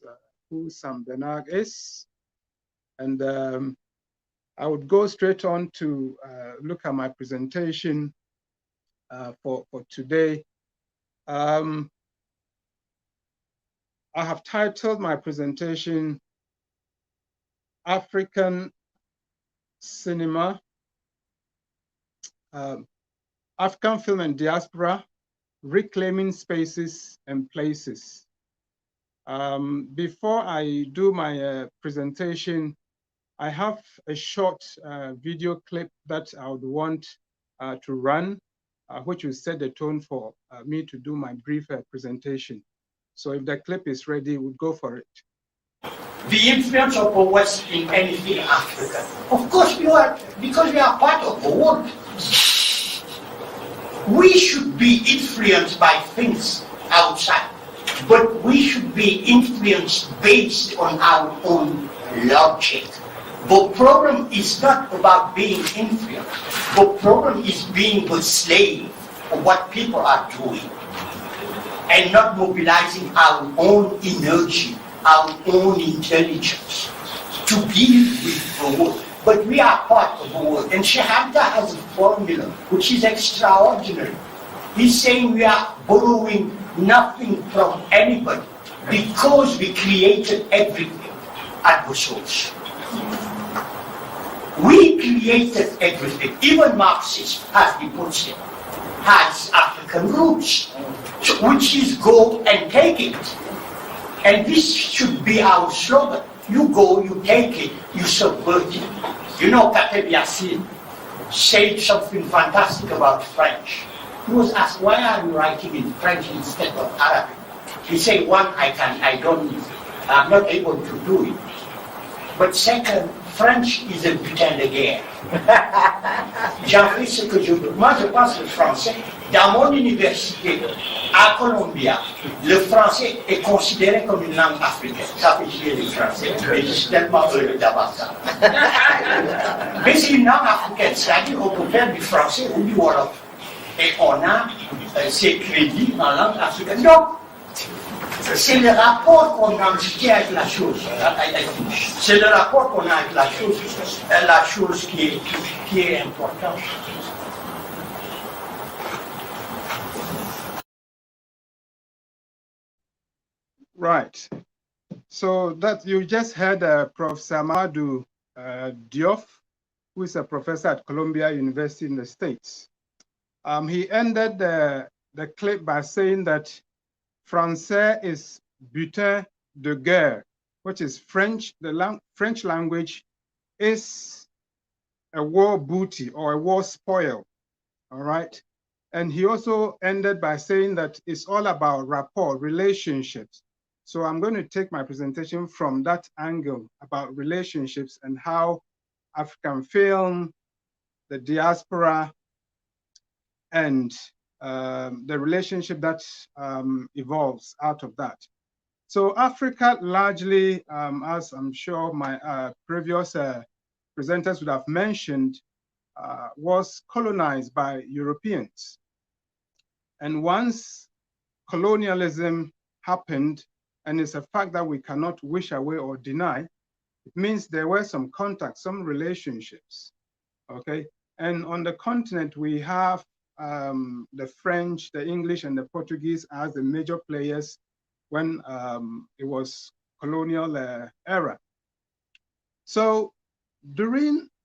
[SPEAKER 9] who Sam Bernard is. And I would go straight on to look at my presentation for today. I have titled my presentation, African Cinema, African Film and Diaspora, Reclaiming Spaces and Places. Before I do my presentation, I have a short video clip that I would want to run, which will set the tone for me to do my brief presentation. So if the clip is ready, we'll go for it.
[SPEAKER 10] The influence of the West in anything African. Of course we are, because we are part of the world. We should be influenced by things outside, but we should be influenced based on our own logic. The problem is not about being influenced. The problem is being the slave of what people are doing and not mobilizing our own energy, our own intelligence to deal with the world. But we are part of the world. And Shahada has a formula which is extraordinary. He's saying we are borrowing nothing from anybody because we created everything at the source. We created everything. Even Marxist, as he puts it, has African roots, which is go and take it. And this should be our slogan. You go, you take it, you subvert it. You know, Kateb Yassin said something fantastic about French. He was asked, why are you writing in French instead of Arabic? He said, one, I'm not able to do it. But second, French is un putain de guerre. J'en fais ce que je veux. Moi, je pense le français. Dans mon université, à Columbia, le français est considéré comme une langue africaine. Ça fait chier les Français, mais je suis tellement heureux d'avoir ça. Mais c'est une langue africaine, c'est-à-dire qu'on peut faire du français ou du wolof. Et on a ces crédits en langue africaine. Donc, c'est le rapport qu'on a avec la chose. C'est le rapport qu'on a avec la chose qui est importante.
[SPEAKER 9] Right. So that you just heard Professor Amadou Diop, who is a professor at Columbia University in the States. He ended the clip by saying that Français is butin de guerre, which is French. The French language is a war booty or a war spoil, all right? And he also ended by saying that it's all about rapport, relationships. So I'm going to take my presentation from that angle about relationships and how African film, the diaspora, and the relationship that evolves out of that. So Africa largely, as I'm sure my previous presenters would have mentioned, was colonized by Europeans. And once colonialism happened, and it's a fact that we cannot wish away or deny, it means there were some contacts, some relationships, okay? And on the continent, we have the French, the English, and the Portuguese as the major players when it was colonial era. So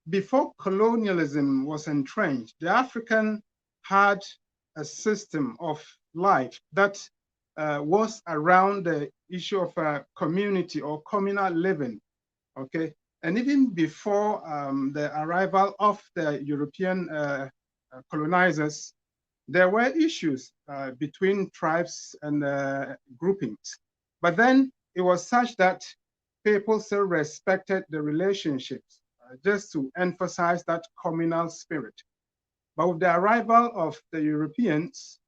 [SPEAKER 9] before colonialism was entrenched, the African had a system of life that was around the issue of community or communal living, okay? And even before the arrival of the European colonizers, there were issues between tribes and groupings. But then it was such that people still respected the relationships, just to emphasize that communal spirit. But with the arrival of the Europeans,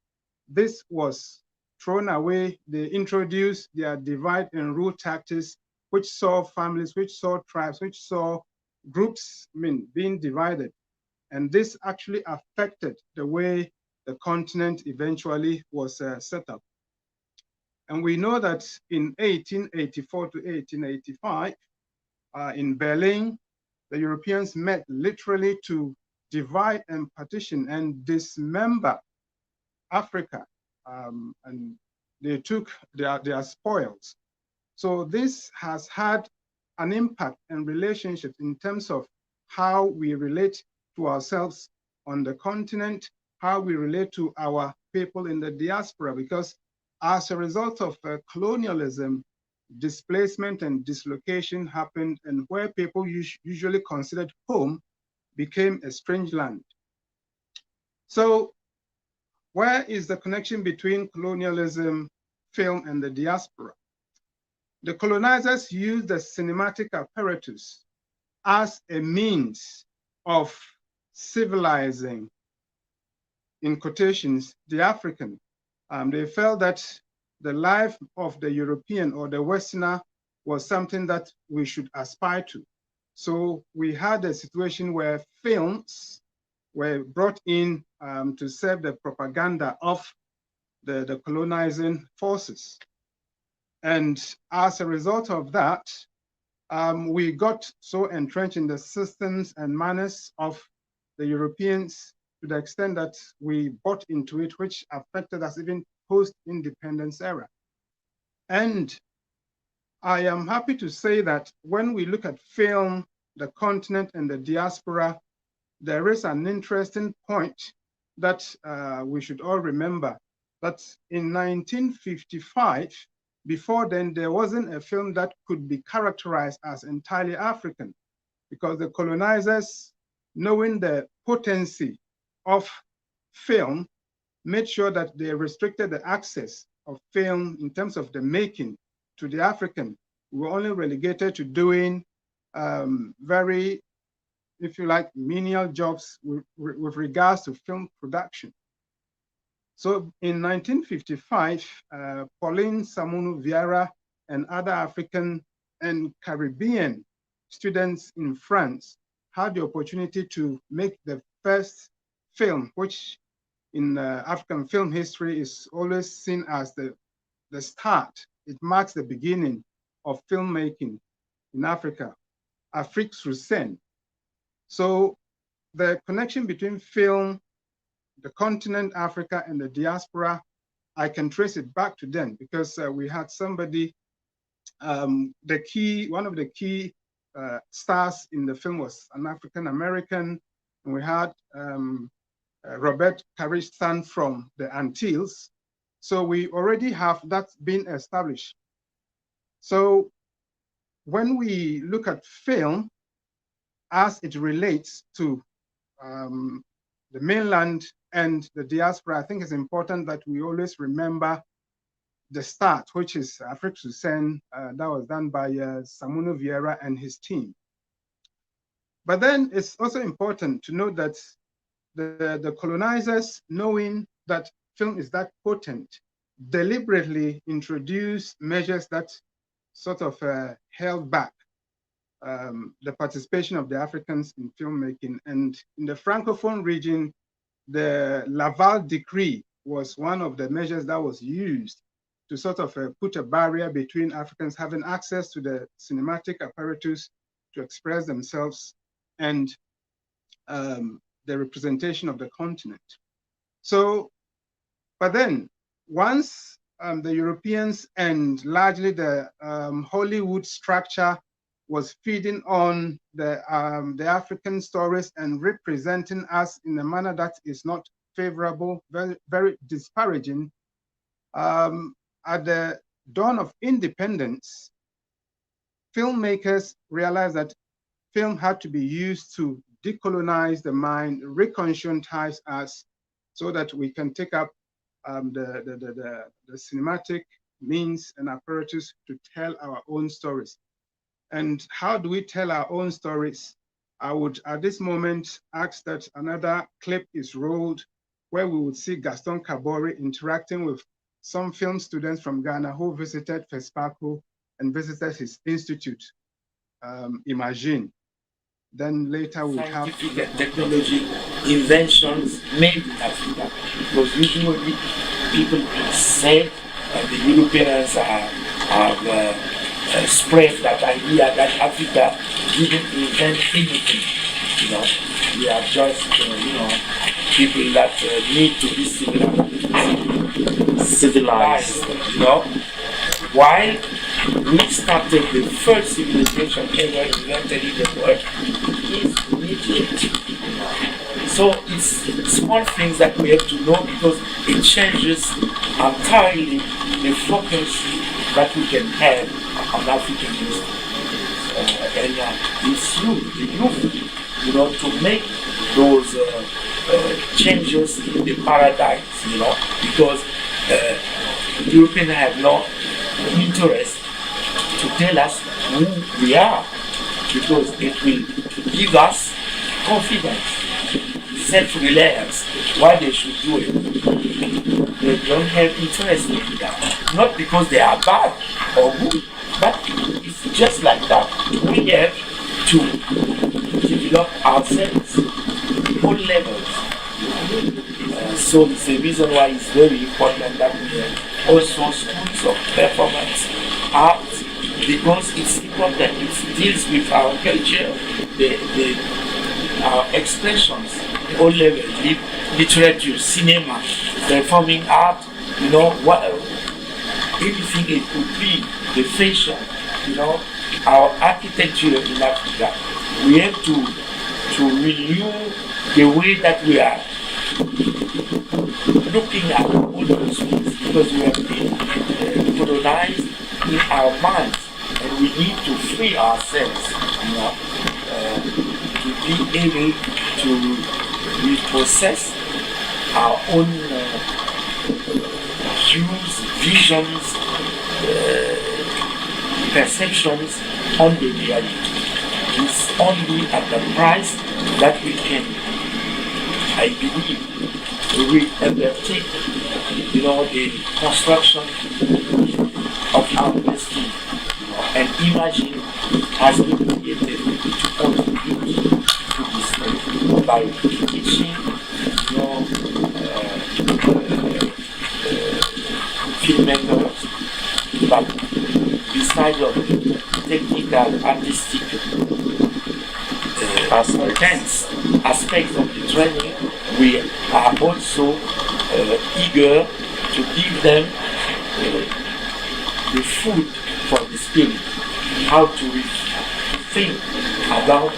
[SPEAKER 9] this was thrown away. They introduced their divide and rule tactics, which saw families, which saw tribes, which saw groups being divided. And this actually affected the way the continent eventually was set up. And we know that in 1884 to 1885, in Berlin, the Europeans met literally to divide and partition and dismember Africa, and they took their spoils. So this has had an impact in relationships in terms of how we relate to ourselves on the continent, how we relate to our people in the diaspora, because as a result of colonialism, displacement and dislocation happened, and where people usually considered home became a strange land. So where is the connection between colonialism, film, and the diaspora? The colonizers used the cinematic apparatus as a means of civilizing, in quotations, the African. They felt that the life of the European or the Westerner was something that we should aspire to. So we had a situation where films were brought in to serve the propaganda of the colonizing forces. And as a result of that, we got so entrenched in the systems and manners of the Europeans to the extent that we bought into it, which affected us even post-independence era. And I am happy to say that when we look at film, the continent, and the diaspora, there is an interesting point that we should all remember, that in 1955, before then, there wasn't a film that could be characterized as entirely African, because the colonizers, knowing the potency of film, made sure that they restricted the access of film in terms of the making to the African. We were only relegated to doing very, if you like, menial jobs with regards to film production. So in 1955, Pauline Samunu Vieira and other African and Caribbean students in France had the opportunity to make the first film, which in African film history is always seen as the start. It marks the beginning of filmmaking in Africa, Afrique sur scène. So the connection between film, the continent, Africa, and the diaspora, I can trace it back to then, because we had somebody, one of the key stars in the film was an African American, and we had Robert Caristan from the Antilles. So we already have that being established. So when we look at film as it relates to the mainland and the diaspora, I think it's important that we always remember the start, which is Afrique Hussein, that was done by Samuno Vieira and his team. But then it's also important to note that the colonizers, knowing that film is that potent, deliberately introduced measures that sort of held back the participation of the Africans in filmmaking. And in the Francophone region, the Laval Decree was one of the measures that was used to sort of put a barrier between Africans having access to the cinematic apparatus to express themselves and the representation of the continent. So, but then once the Europeans and largely the Hollywood structure was feeding on the African stories and representing us in a manner that is not favorable, very, very disparaging, at the dawn of independence, filmmakers realized that film had to be used to decolonize the mind, reconscientize us, so that we can take up the cinematic means and apparatus to tell our own stories. And how do we tell our own stories? I would, at this moment, ask that another clip is rolled where we would see Gaston Kabori interacting with some film students from Ghana who visited FESPACO and visited his institute, Imagine. Then later we have
[SPEAKER 11] scientific and technology inventions made in Africa. Because usually people say the Europeans have spread that idea that Africa didn't invent anything. You know, we are just people that need to be civilized. You know, while we started the first civilization ever invented in the world is Egypt. So it's small things that we have to know because it changes entirely the focus that we can have on African history. And it's the youth, you know, to make those changes in the paradigms, you know, because Europeans have no interest to tell us who we are, because it will give us confidence, self-reliance, why they should do it. They don't have interest in that. Not because they are bad or good, but it's just like that. We have to develop ourselves at all levels. So it's the reason why it's very important that we have also schools of performance art, because it's important. It deals with our culture, our expressions, all levels, literature, cinema, performing art, you know, anything it could be, the fashion, you know, our architecture in Africa. We have to renew the way that we are looking at all those things, because we have been colonized in our minds, and we need to free ourselves, you know, to be able to reprocess our own views, visions, perceptions on the reality. It's only at the price that we can, I believe, undertake, you know, the construction of our destiny, you know, and Imagine has been created to contribute to this by teaching, you know, filmmakers, but besides of technical, artistic aspects of the training, we are also eager to give them the food for the spirit, how to think about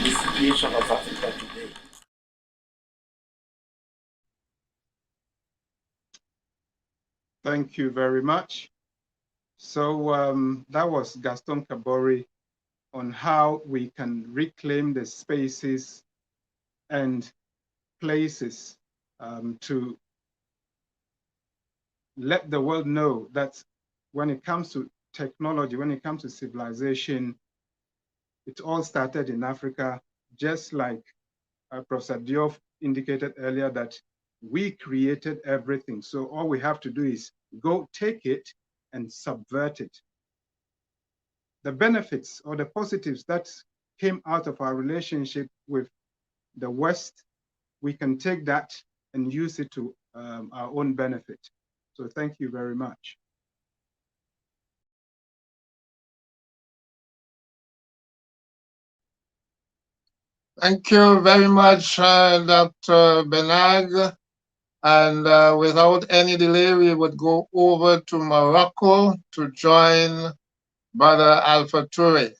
[SPEAKER 11] the situation of Africa today.
[SPEAKER 9] Thank you very much. So that was Gaston Kabori on how we can reclaim the spaces and places to let the world know that when it comes to technology, when it comes to civilization, it all started in Africa, just like Professor Diop indicated earlier that we created everything. So all we have to do is go take it and subvert it. The benefits or the positives that came out of our relationship with the West, we can take that and use it to our own benefit. So thank you very much.
[SPEAKER 1] Thank you very much, Dr. Benag. And without any delay, we would go over to Morocco to join Brother Alpha Toure.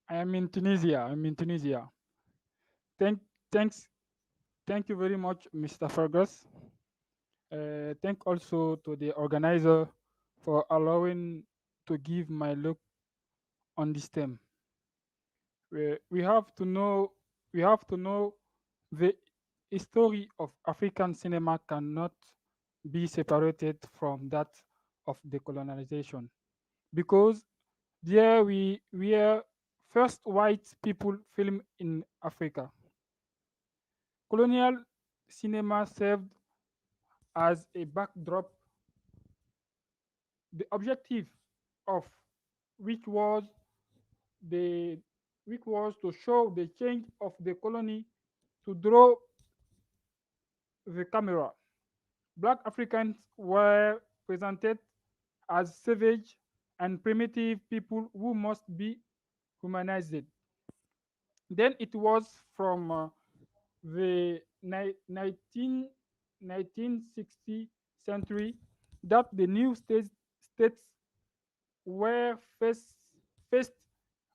[SPEAKER 4] I am in Tunisia. Thank you very much, Mr. Fergus. Thank also to the organizer for allowing to give my look on this theme. We have to know the history of African cinema cannot be separated from that of decolonization, because there we were first white people film in Africa. Colonial cinema served as a backdrop, the objective of which was to show the change of the colony, to draw the camera. Black Africans were presented as savage and primitive people who must be humanized. Then it was from the 1960 century that the new states were faced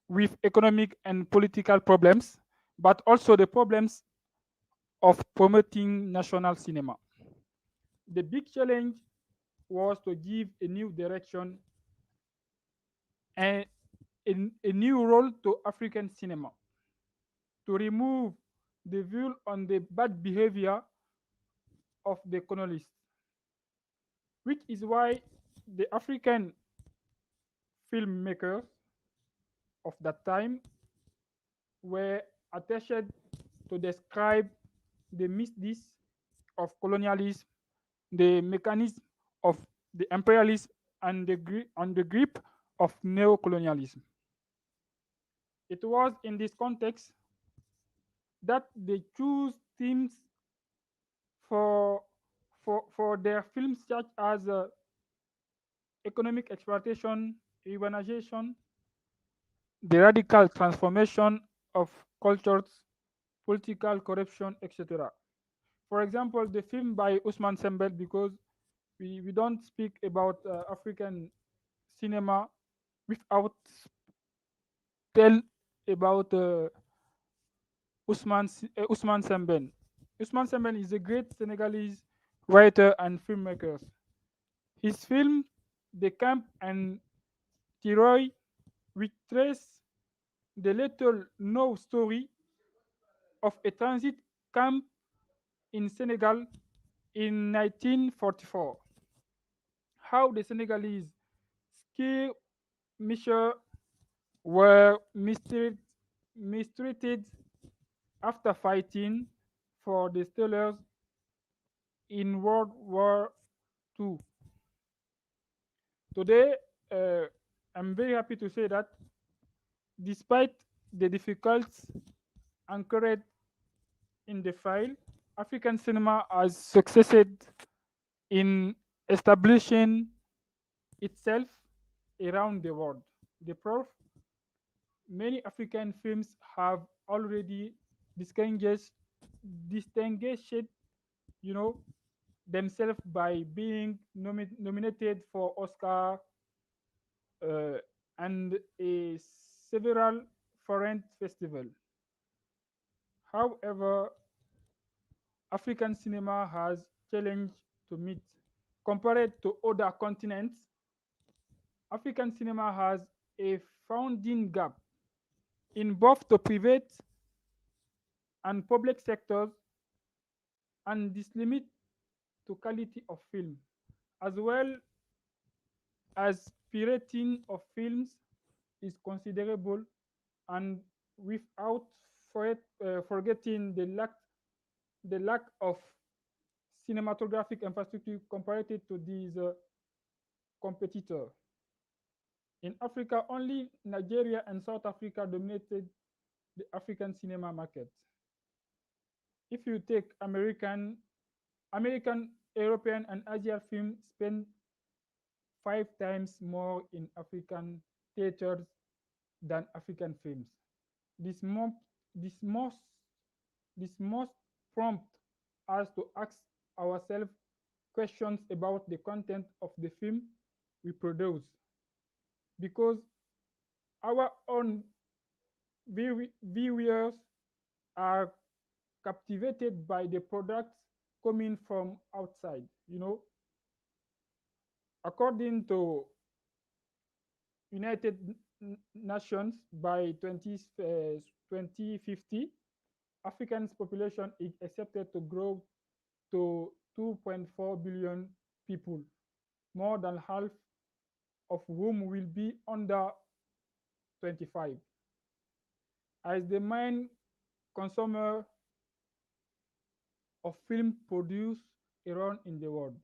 [SPEAKER 4] with economic and political problems, but also the problems of promoting national cinema. The big challenge was to give a new direction and a new role to African cinema, to remove the veil on the bad behavior of the colonialists, which is why the African filmmakers of that time were attached to describe the misdeeds of colonialism, the mechanism of the imperialism, and the grip of neocolonialism. It was in this context that they choose themes for their films, such as economic exploitation, urbanization, the radical transformation of cultures, political corruption, etc. For example, the film by Usman Sembel, because we don't speak about African cinema without tell about Usman Sembène. Usman Sembène is a great Senegalese writer and filmmaker. His film, The Camp and Tiroy, which trace the little known story of a transit camp in Senegal in 1944. How the Senegalese skirmishers were mistreated after fighting for the Steelers in World War II. Today, I'm very happy to say that despite the difficulties anchored in the file, African cinema has succeeded in establishing itself around the world. The proof, many African films have already distinguished, themselves by being nominated for Oscar and several foreign festivals. However, African cinema has challenged to meet. Compared to other continents, African cinema has a founding gap in both the private and public sectors, and this limit to quality of film, as well as pirating of films is considerable, and without forgetting the lack of cinematographic infrastructure compared to these competitors. In Africa, only Nigeria and South Africa dominated the African cinema market. If you take American, European, and Asian films spend 5 times more in African theaters than African films. This most this most this most prompt us to ask ourselves questions about the content of the film we produce, because our own viewers are captivated by the products coming from outside. According to United Nations, by 2050, African's population is expected to grow to 2.4 billion people, more than half of whom will be under 25. As the main consumer of film produced around in the world.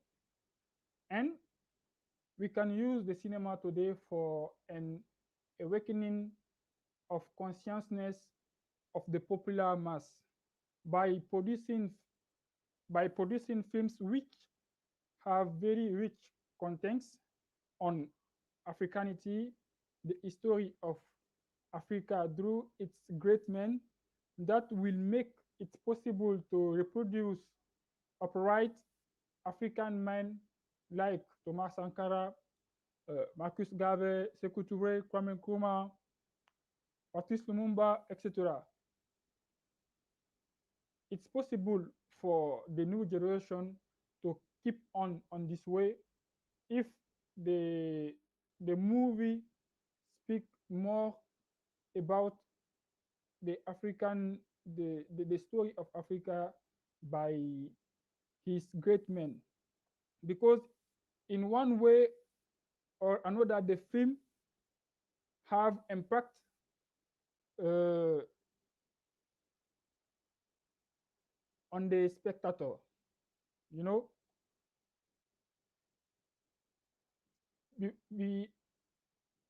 [SPEAKER 4] And we can use the cinema today for an awakening of consciousness of the popular mass by producing films which have very rich contents on Africanity, the history of Africa through its great men, that will make it possible to reproduce upright African men like Thomas Sankara, Marcus Garvey, Sekou Touré, Kwame Nkrumah, Patrice Lumumba, etc. It's possible for the new generation to keep on this way if the movie speak more about the story of Africa by his great men, because in one way or another the film have impact on the spectator.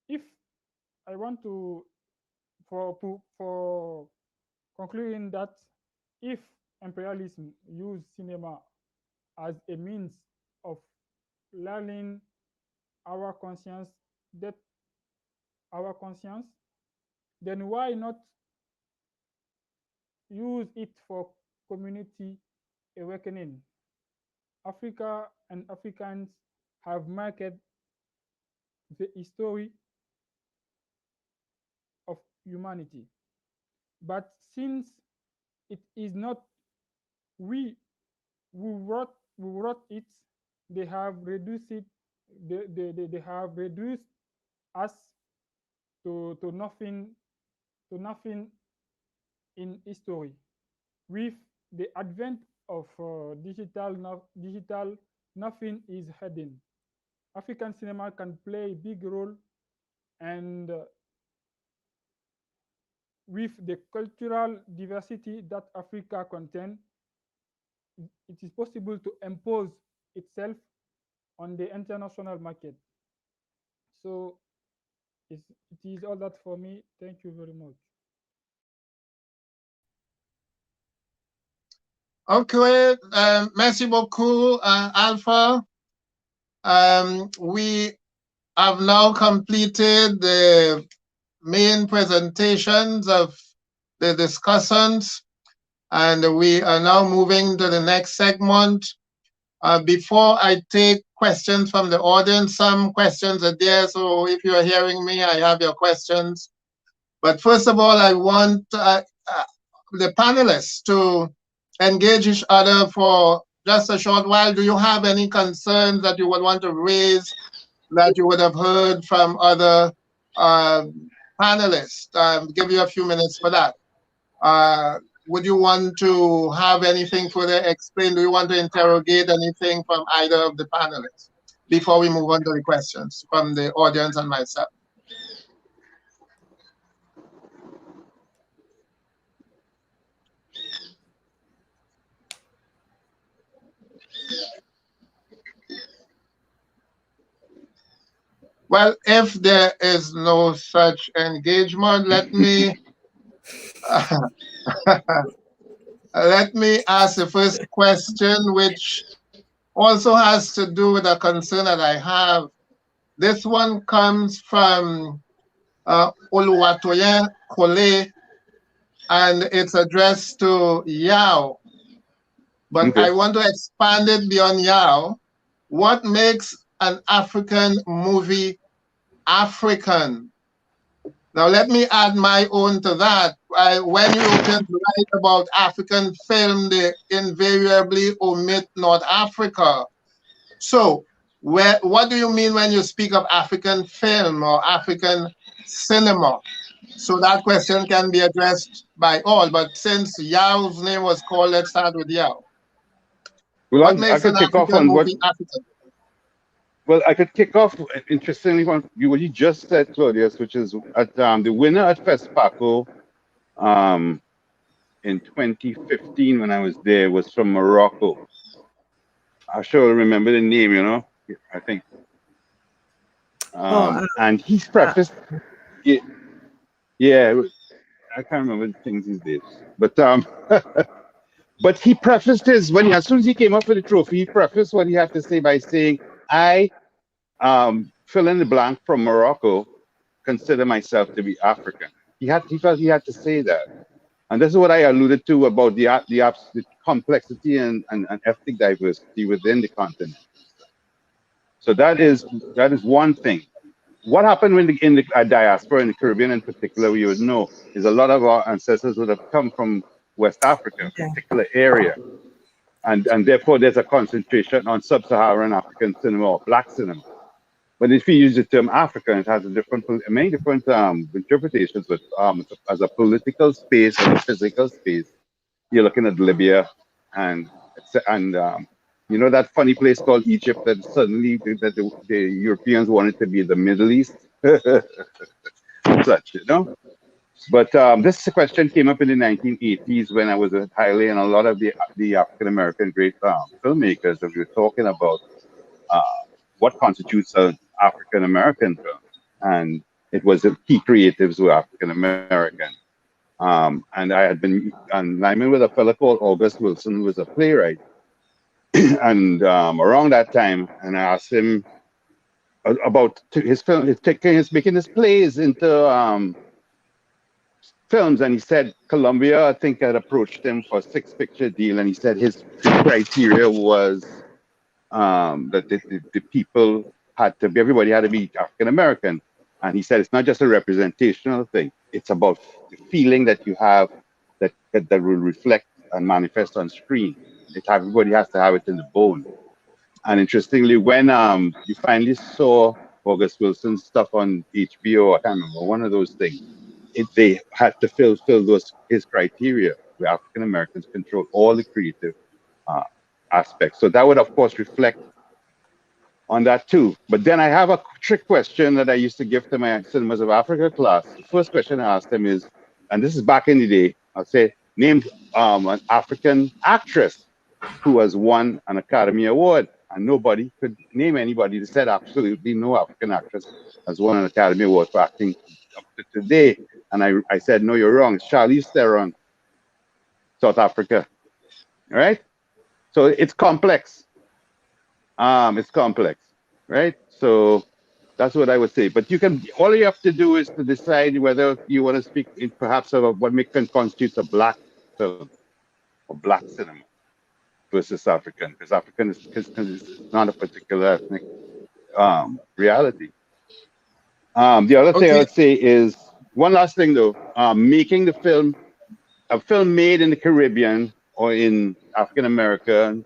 [SPEAKER 4] If I want to for concluding that if imperialism use cinema as a means of learning our conscience, then why not use it for community awakening? Africa and Africans have marked the history of humanity, but since it is not we who wrote it, they have reduced it. They have reduced us to nothing in history. With the advent of digital, nothing is hidden. African cinema can play a big role, and with the cultural diversity that Africa contains, it is possible to impose itself on the international market. So it is all that for me. Thank you very much.
[SPEAKER 1] Okay, merci beaucoup, Alpha. We have now completed the main presentations of the discussants, and we are now moving to the next segment, Before I take questions from the audience, some questions are there, so if you're hearing me, I have your questions. But first of all, I want the panelists to engage each other for just a short while. Do you have any concerns that you would want to raise that you would have heard from other panelists? Give you a few minutes for that. Would you want to have anything further explained? Do you want to interrogate anything from either of the panelists before we move on to the questions from the audience and myself? Well, if there is no such engagement, let me let me ask the first question, which also has to do with a concern that I have. This one comes from Oluwatoyin Kole, and it's addressed to Yao. But
[SPEAKER 5] Okay.
[SPEAKER 1] I want to expand it beyond Yao. What makes an African movie African? Now, let me add my own to that. When Europeans write about African film, they invariably omit North Africa. So, what do you mean when you speak of African film or African cinema? So that question can be addressed by all. But since Yao's name was called, let's start with Yao.
[SPEAKER 5] Well,
[SPEAKER 1] What
[SPEAKER 5] I
[SPEAKER 1] makes
[SPEAKER 5] could
[SPEAKER 1] an
[SPEAKER 5] kick off
[SPEAKER 1] African
[SPEAKER 5] on what.
[SPEAKER 1] movie African?
[SPEAKER 5] Well, I could kick off interestingly on what you just said, Claudius, which is at the winner at FESPACO in 2015 when I was there was from Morocco. I sure remember the name, you know. I think. And he's prefaced. Yeah, I can't remember things these days, but but he prefaced his when he, as soon as he came up with the trophy, he prefaced what he had to say by saying, "I fill in the blank from Morocco, consider myself to be African." He felt he had to say that, and this is what I alluded to about the complexity and ethnic diversity within the continent. So that is one thing. What happened when in the diaspora in the Caribbean in particular, we would know, is a lot of our ancestors would have come from West Africa, a particular area, and therefore there's a concentration on sub-Saharan African cinema or black cinema. But if you use the term Africa, it has many different interpretations. But as a political space and a physical space, you're looking at Libya and you know that funny place called Egypt that suddenly the Europeans wanted to be the Middle East, such, you know. But this question came up in the 1980s when I was at Haile, and a lot of the African American great filmmakers that we were talking about what constitutes an African American film, and it was the key creatives were African American. And I had been and I met with a fellow called August Wilson, who was a playwright, and around that time, and I asked him about his film, his making his plays into films, and he said Columbia, I think, had approached him for a 6-picture deal, and he said his criteria was that the people had to be, everybody had to be African American, and he said it's not just a representational thing; it's about the feeling that you have that will reflect and manifest on screen. Everybody has to have it in the bone. And interestingly, when you finally saw August Wilson's stuff on HBO, I can't remember, one of those things, they had to fill his criteria, where African Americans control all the creative aspects. So that would, of course, reflect on that too. But then I have a trick question that I used to give to my Cinemas of Africa class. The first question I asked them is, and this is back in the day, I'll say, name an African actress who has won an Academy Award. And nobody could name anybody. They said absolutely no African actress has won an Academy Award for acting up to today. And I said, no, you're wrong. It's Charlize Theron, South Africa. All right? So it's complex. It's complex, right? So that's what I would say. But all you have to do is to decide whether you want to speak perhaps about what constitutes a black film or black cinema. versus African, because African is not a particular ethnic reality. The other thing I would say is one last thing though, making the film, a film made in the Caribbean or in African American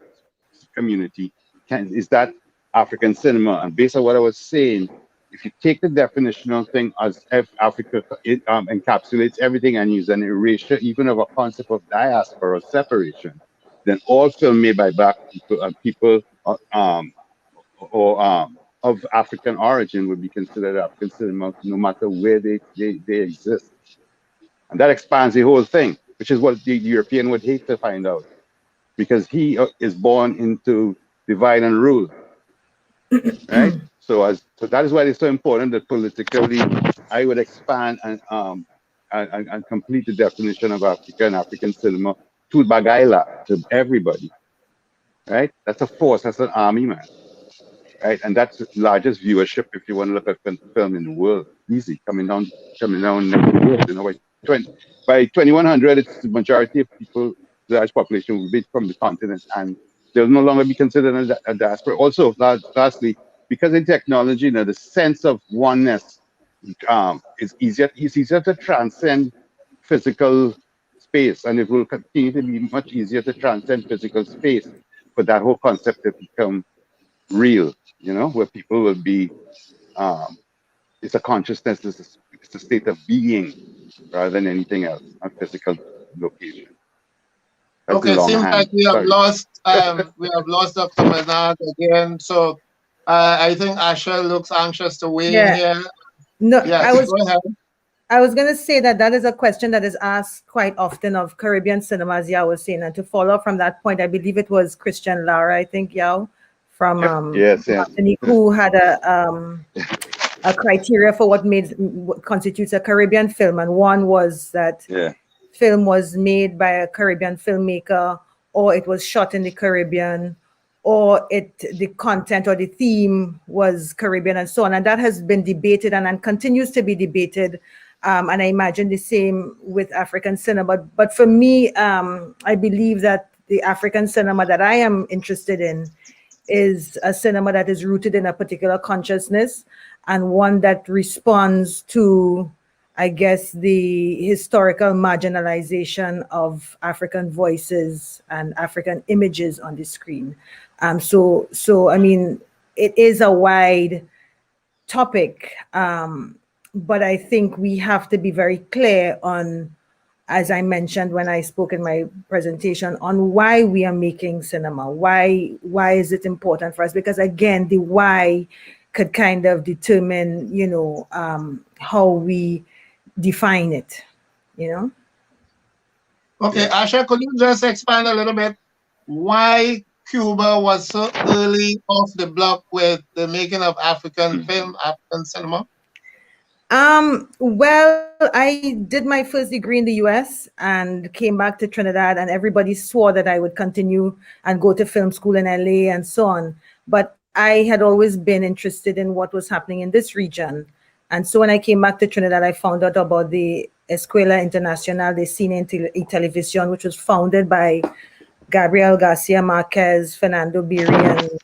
[SPEAKER 5] community, is that African cinema. And based on what I was saying, if you take the definitional thing as if Africa encapsulates everything and use an erasure even of a concept of diaspora or separation, then all film made by black people, of African origin would be considered African cinema, no matter where they exist. And that expands the whole thing, which is what the European would hate to find out, because he is born into divide and rule, right? So that is why it's so important that politically, I would expand and complete the definition of Africa and African cinema to Bagaila, to everybody, right? That's a force, that's an army, man. Right, and that's the largest viewership if you want to look at film in the world. Easy, coming down next year. You know, by 2100, it's the majority of people, the large population, will be from the continent, and they'll no longer be considered a diaspora. Also, lastly, because in technology, the sense of oneness is easier. It's easier to transcend physical space, and it will continue to be much easier to transcend physical space for that whole concept to become real, where people will be, it's a consciousness, it's a state of being rather than anything else, a physical location. That's
[SPEAKER 1] okay, seems like we have lost Dr. Bernard again. So I think Asha looks anxious to weigh in here.
[SPEAKER 2] No,
[SPEAKER 1] yes, go ahead.
[SPEAKER 2] I was going to say that is a question that is asked quite often of Caribbean cinema, as Yao was saying. And to follow up from that point, I believe it was Christian Lara, I think, Yao, from Martinique, who had a criteria for what constitutes a Caribbean film. And one was that film was made by a Caribbean filmmaker, or it was shot in the Caribbean, or the content or the theme was Caribbean, and so on. And that has been debated and continues to be debated. And I imagine the same with African cinema. But for me, I believe that the African cinema that I am interested in is a cinema that is rooted in a particular consciousness, and one that responds to, I guess, the historical marginalization of African voices and African images on the screen. So I mean, it is a wide topic, but I think we have to be very clear on, as I mentioned when I spoke in my presentation, on why we are making cinema. Why is it important for us? Because again, the why could kind of determine, how we define it,
[SPEAKER 1] Okay, Asha, could you just expand a little bit why Cuba was so early off the block with the making of African film, African cinema?
[SPEAKER 2] Well, I did my first degree in the US and came back to Trinidad, and everybody swore that I would continue and go to film school in LA and so on. But I had always been interested in what was happening in this region. And so when I came back to Trinidad, I found out about the Escuela Internacional de Cine y Televisión, which was founded by Gabriel Garcia Marquez, Fernando Biri,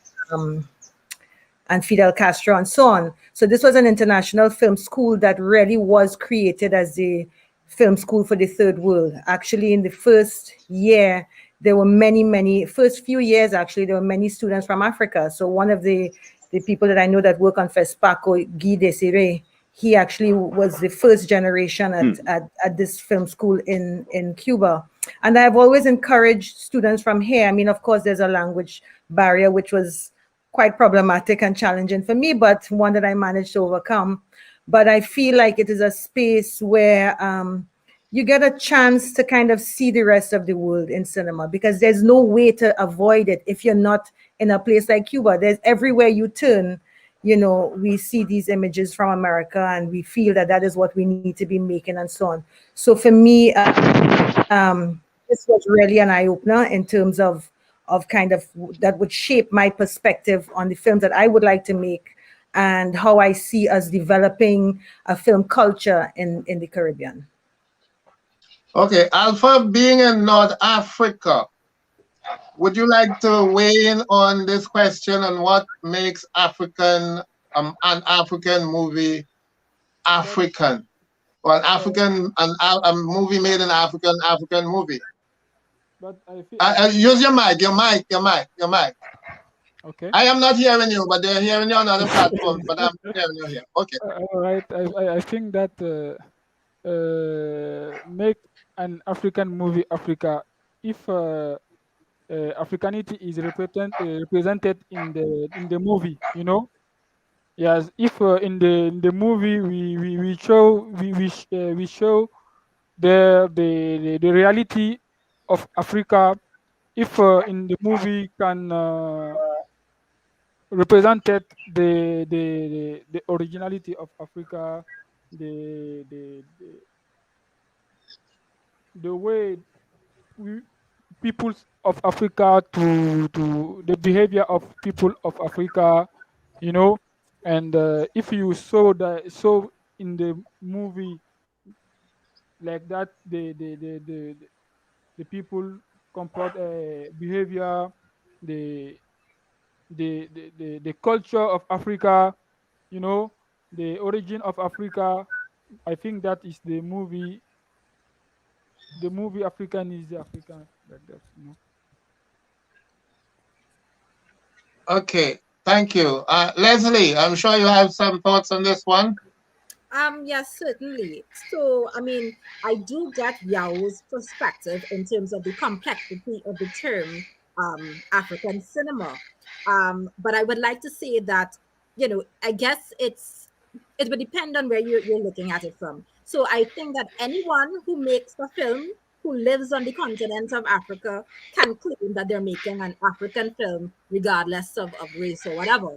[SPEAKER 2] and Fidel Castro, and so on. So this was an international film school that really was created as a film school for the third world. Actually, in the first year, there were first few years, actually, there were many students from Africa. So one of the people that I know that work on FESPACO, Guy Desiree, he actually was the first generation at this film school in Cuba. And I've always encouraged students from here. I mean, of course, there's a language barrier, which was quite problematic and challenging for me, but one that I managed to overcome. But I feel like it is a space where you get a chance to kind of see the rest of the world in cinema, because there's no way to avoid it if you're not in a place like Cuba. There's everywhere you turn, we see these images from America, and we feel that is what we need to be making and so on. So for me, this was really an eye-opener in terms of kind of that would shape my perspective on the films that I would like to make and how I see us developing a film culture in the Caribbean.
[SPEAKER 1] Okay, Alpha, being in North Africa, would you like to weigh in on this question on what makes an African movie African? Or a movie made in African movie.
[SPEAKER 4] But I feel
[SPEAKER 1] use your mic, your mic.
[SPEAKER 4] okay.
[SPEAKER 1] I am not hearing you, but they're hearing you on other platforms, but I'm hearing you here. Okay.
[SPEAKER 4] All right. I think that make an African movie Africa if Africanity is represented in the movie, you know. Yes, if in the movie we show the reality of Africa. If in the movie can represented the originality of Africa, the the the, the way we peoples of Africa to the behavior of people of Africa, you know. And if you saw in the movie like that, the people comport behavior, the the culture of Africa, you know, the origin of Africa. I think that is the movie. The movie African is the African like that, you know.
[SPEAKER 1] Okay. Thank you. Leslie, I'm sure you have some thoughts on this one.
[SPEAKER 3] Yes, certainly. So, I mean, I do get Yao's perspective in terms of the complexity of the term African cinema. But I would like to say that, I guess it would depend on where you're looking at it from. So I think that anyone who makes a film who lives on the continent of Africa can claim that they're making an African film, regardless of race or whatever.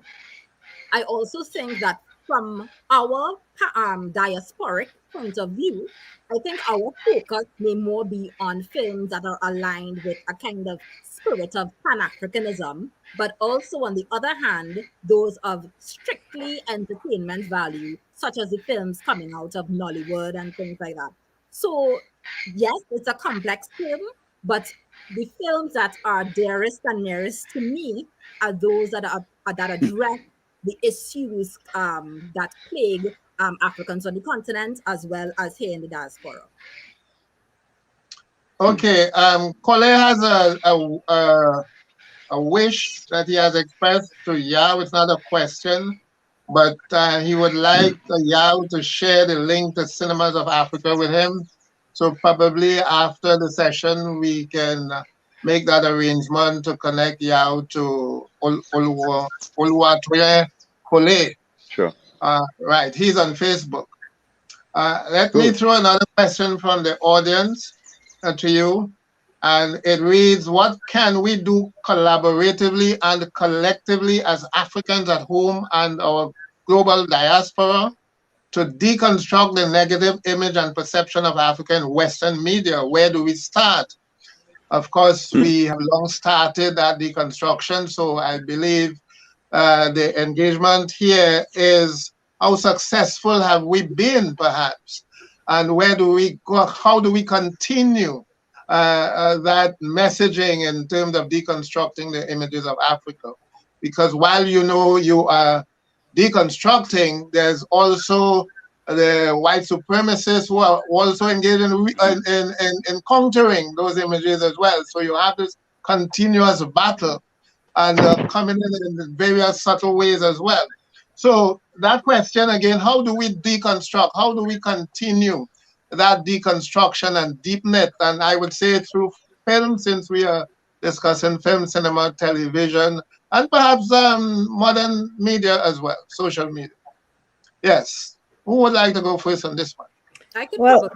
[SPEAKER 3] I also think that from our diasporic point of view, I think our focus may more be on films that are aligned with a kind of spirit of Pan-Africanism, but also on the other hand, those of strictly entertainment value, such as the films coming out of Nollywood and things like that. So yes, it's a complex film, but the films that are dearest and nearest to me are those that address the issues that plague Africans on the continent as well as here in the diaspora.
[SPEAKER 1] Okay. Kole has a wish that he has expressed to Yao. It's not a question, but he would like Yao to share the link to Cinemas of Africa with him. So probably after the session, we can make that arrangement to connect Yao to Oluwatoye Kole.
[SPEAKER 5] Sure.
[SPEAKER 1] Right, he's on Facebook. Let me throw another question from the audience to you. And it reads, what can we do collaboratively and collectively as Africans at home and our global diaspora to deconstruct the negative image and perception of Africa in Western media? Where do we start? Of course, we have long started that deconstruction, so I believe the engagement here is how successful have we been, perhaps, and where do we go? How do we continue that messaging in terms of deconstructing the images of Africa? Because while you are deconstructing, there's also the white supremacists who are also engaged in countering those images as well. So you have this continuous battle and coming in various subtle ways as well. So that question again, how do we deconstruct? How do we continue that deconstruction and deepen it? And I would say through film, since we are discussing film, cinema, television, and perhaps modern media as well, social media. Yes. Who would like to go first on this one?
[SPEAKER 3] I could
[SPEAKER 2] Well,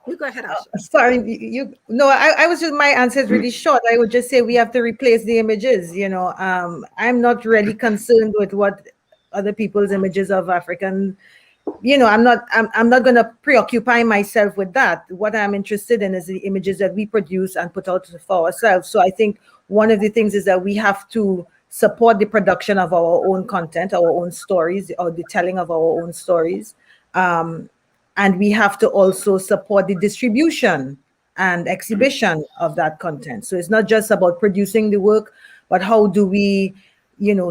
[SPEAKER 3] you go ahead, Asha.
[SPEAKER 2] Sorry, I was just, my answer is really short. I would just say we have to replace the images. I'm not really concerned with what other people's images of African. I'm not going to preoccupy myself with that. What I'm interested in is the images that we produce and put out for ourselves. So I think one of the things is that we have to support the production of our own content, our own stories, or the telling of our own stories. And we have to also support the distribution and exhibition of that content. So it's not just about producing the work, but how do we,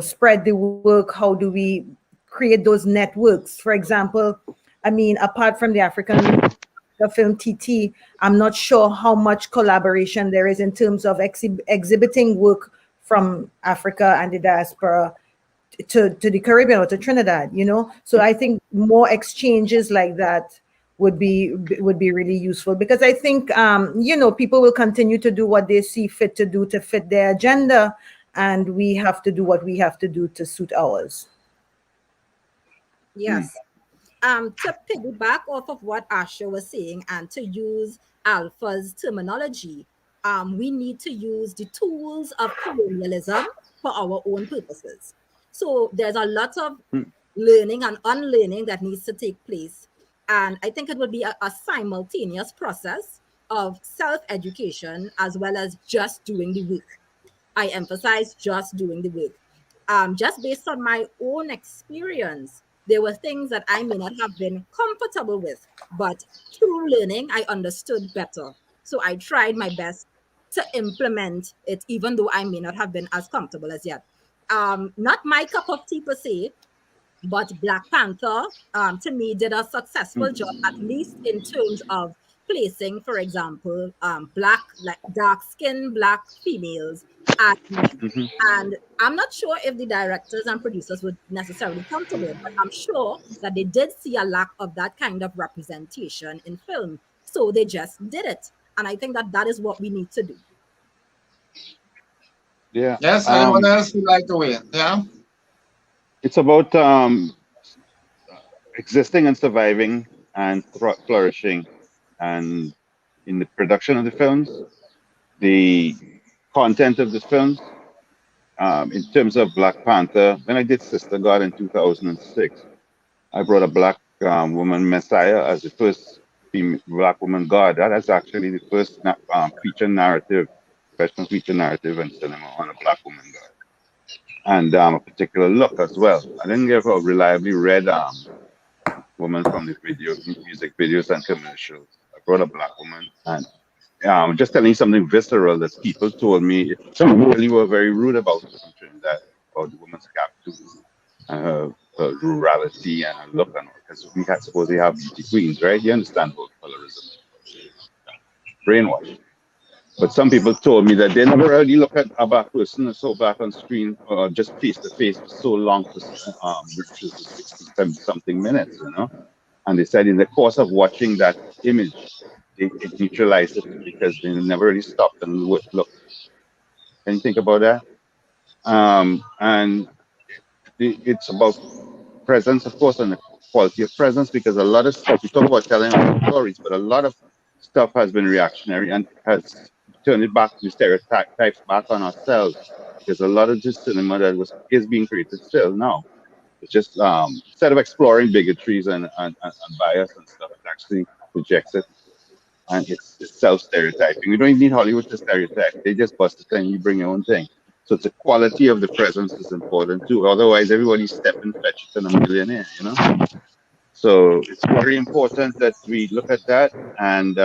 [SPEAKER 2] spread the work? How do we create those networks? For example, I mean, apart from the film TT, I'm not sure how much collaboration there is in terms of exhibiting work from Africa and the diaspora to the Caribbean or to Trinidad, So I think more exchanges like that would be really useful, because I think people will continue to do what they see fit to do to fit their agenda, and we have to do what we have to do to suit ours.
[SPEAKER 3] Yes. To piggyback off of what Asha was saying and to use Alpha's terminology, we need to use the tools of colonialism for our own purposes. So there's a lot of learning and unlearning that needs to take place. And I think it would be a simultaneous process of self-education as well as just doing the work. I emphasize just doing the work. Just based on my own experience, there were things that I may not have been comfortable with, but through learning, I understood better. So I tried my best to implement it, even though I may not have been as comfortable as yet. Not my cup of tea per se, but Black Panther, to me, did a successful job, at least in terms of placing, for example, black, like dark-skinned black females as lead. And I'm not sure if the directors and producers were necessarily comfortable, but I'm sure that they did see a lack of that kind of representation in film. So they just did it. And I think that that is what we need to do.
[SPEAKER 5] Yeah.
[SPEAKER 1] Yes, anyone else would like to weigh in? Yeah.
[SPEAKER 5] It's about existing and surviving and flourishing, and in the production of the films, the content of the films. In terms of Black Panther, when I did Sister God in 2006, I brought a black woman Messiah as the first black woman God. That is actually the first feature narrative, professional feature narrative in cinema on a black woman God. And a particular look as well. I didn't get a reliably read woman from the music videos and commercials. I brought a black woman, and just telling you something visceral that people told me. Some really were very rude about Trinidad, about the woman's captors, her rurality and her look and all. Because we had supposed to have beauty queens, right? You understand about colorism, brainwash. But some people told me that they never really look at a black person so back on screen or just face to face for so long, for which is 60 something minutes, And they said in the course of watching that image, it neutralized it because they never really stopped and looked. Can you think about that? And it's about presence, of course, and the quality of presence, because a lot of stuff, we talk about telling our stories, but a lot of stuff has been reactionary and has turned it back to stereotypes back on ourselves, because a lot of this cinema that is being created still now, it's just instead of exploring bigotries and bias and stuff, it actually projects it, and it's self-stereotyping. We don't even need Hollywood to stereotype. They just bust it and you bring your own thing. So it's the quality of the presence is important too. Otherwise, everybody's stepping, fetch it, and a millionaire, So it's very important that we look at that. And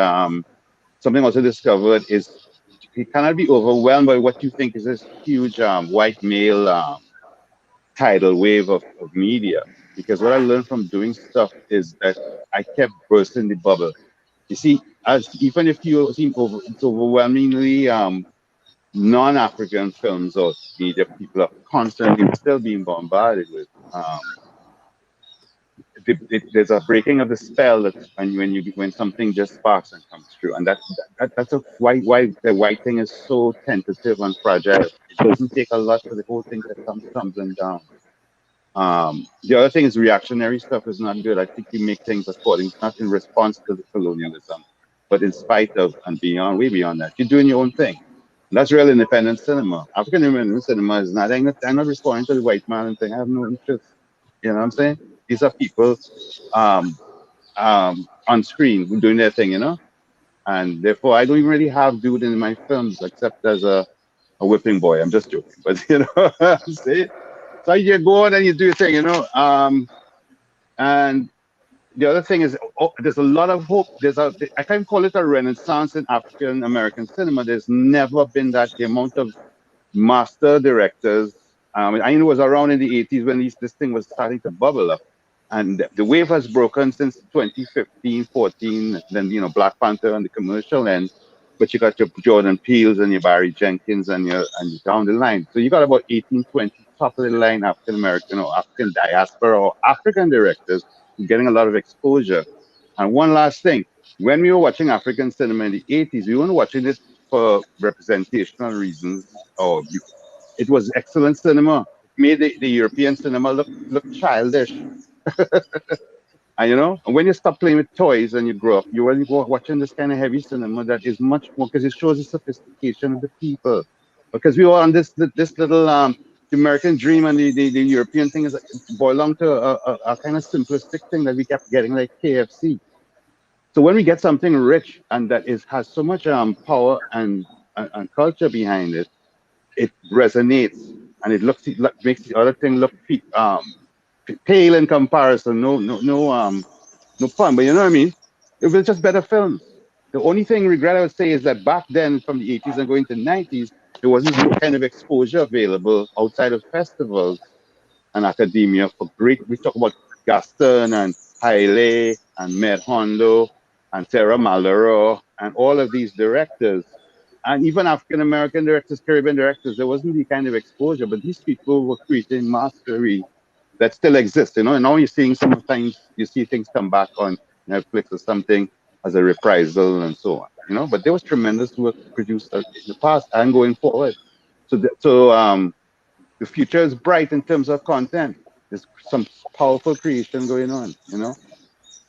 [SPEAKER 5] something also discovered is you cannot be overwhelmed by what you think is this huge white male tidal wave of media. Because what I learned from doing stuff is that I kept bursting the bubble. You see, even if you seem it's overwhelmingly non-African films or media, people are constantly still being bombarded with. There's a breaking of the spell that when something just sparks and comes through, and that's why the white thing is so tentative and fragile. It doesn't take a lot for the whole thing to come tumbling down. The other thing is reactionary stuff is not good. I think you make things according, not in response to the colonialism, but in spite of and beyond, way beyond that. You're doing your own thing. And that's real independent cinema. African independent cinema is not. I'm not responding to the white man and thing. I have no interest. You know what I'm saying? These are people on screen who doing their thing, and therefore I don't even really have dude in my films except as a whipping boy. I'm just joking, but see. So you go on and you do your thing, and the other thing is, there's a lot of hope. I can't call it a renaissance in African American cinema. There's never been that the amount of master directors. I know it was around in the 80s when this thing was starting to bubble up. And the wave has broken since 2015, 14. Then, Black Panther and the commercial end. But you got your Jordan Peels and your Barry Jenkins and your down the line. So you got about 18, 20 top of the line African American or African diaspora or African directors getting a lot of exposure. And one last thing, when we were watching African cinema in the 80s, we weren't watching it for representational reasons. It was excellent cinema. It made the European cinema look childish. And when you stop playing with toys and you grow up, you really go watching this kind of heavy cinema that is much more, because it shows the sophistication of the people. Because we were on this little the American dream, and the European thing is boiled down to a kind of simplistic thing that we kept getting, like KFC. So when we get something rich and that has so much power and culture behind it, it resonates, and it makes the other thing look pale in comparison. No fun, but you know what I mean? It was just better films. The only thing regret I would say is that back then, from the 80s and going to the 90s, there wasn't no kind of exposure available outside of festivals and academia for great. We talk about Gaston and Haile and Med Hondo and Sarah Malero and all of these directors, and even African American directors, Caribbean directors. There wasn't the kind of exposure, but these people were creating mastery that still exists, And now you're seeing sometimes you see things come back on Netflix or something as a reprisal and so on, But there was tremendous work produced in the past and going forward. So the future is bright in terms of content. There's some powerful creation going on.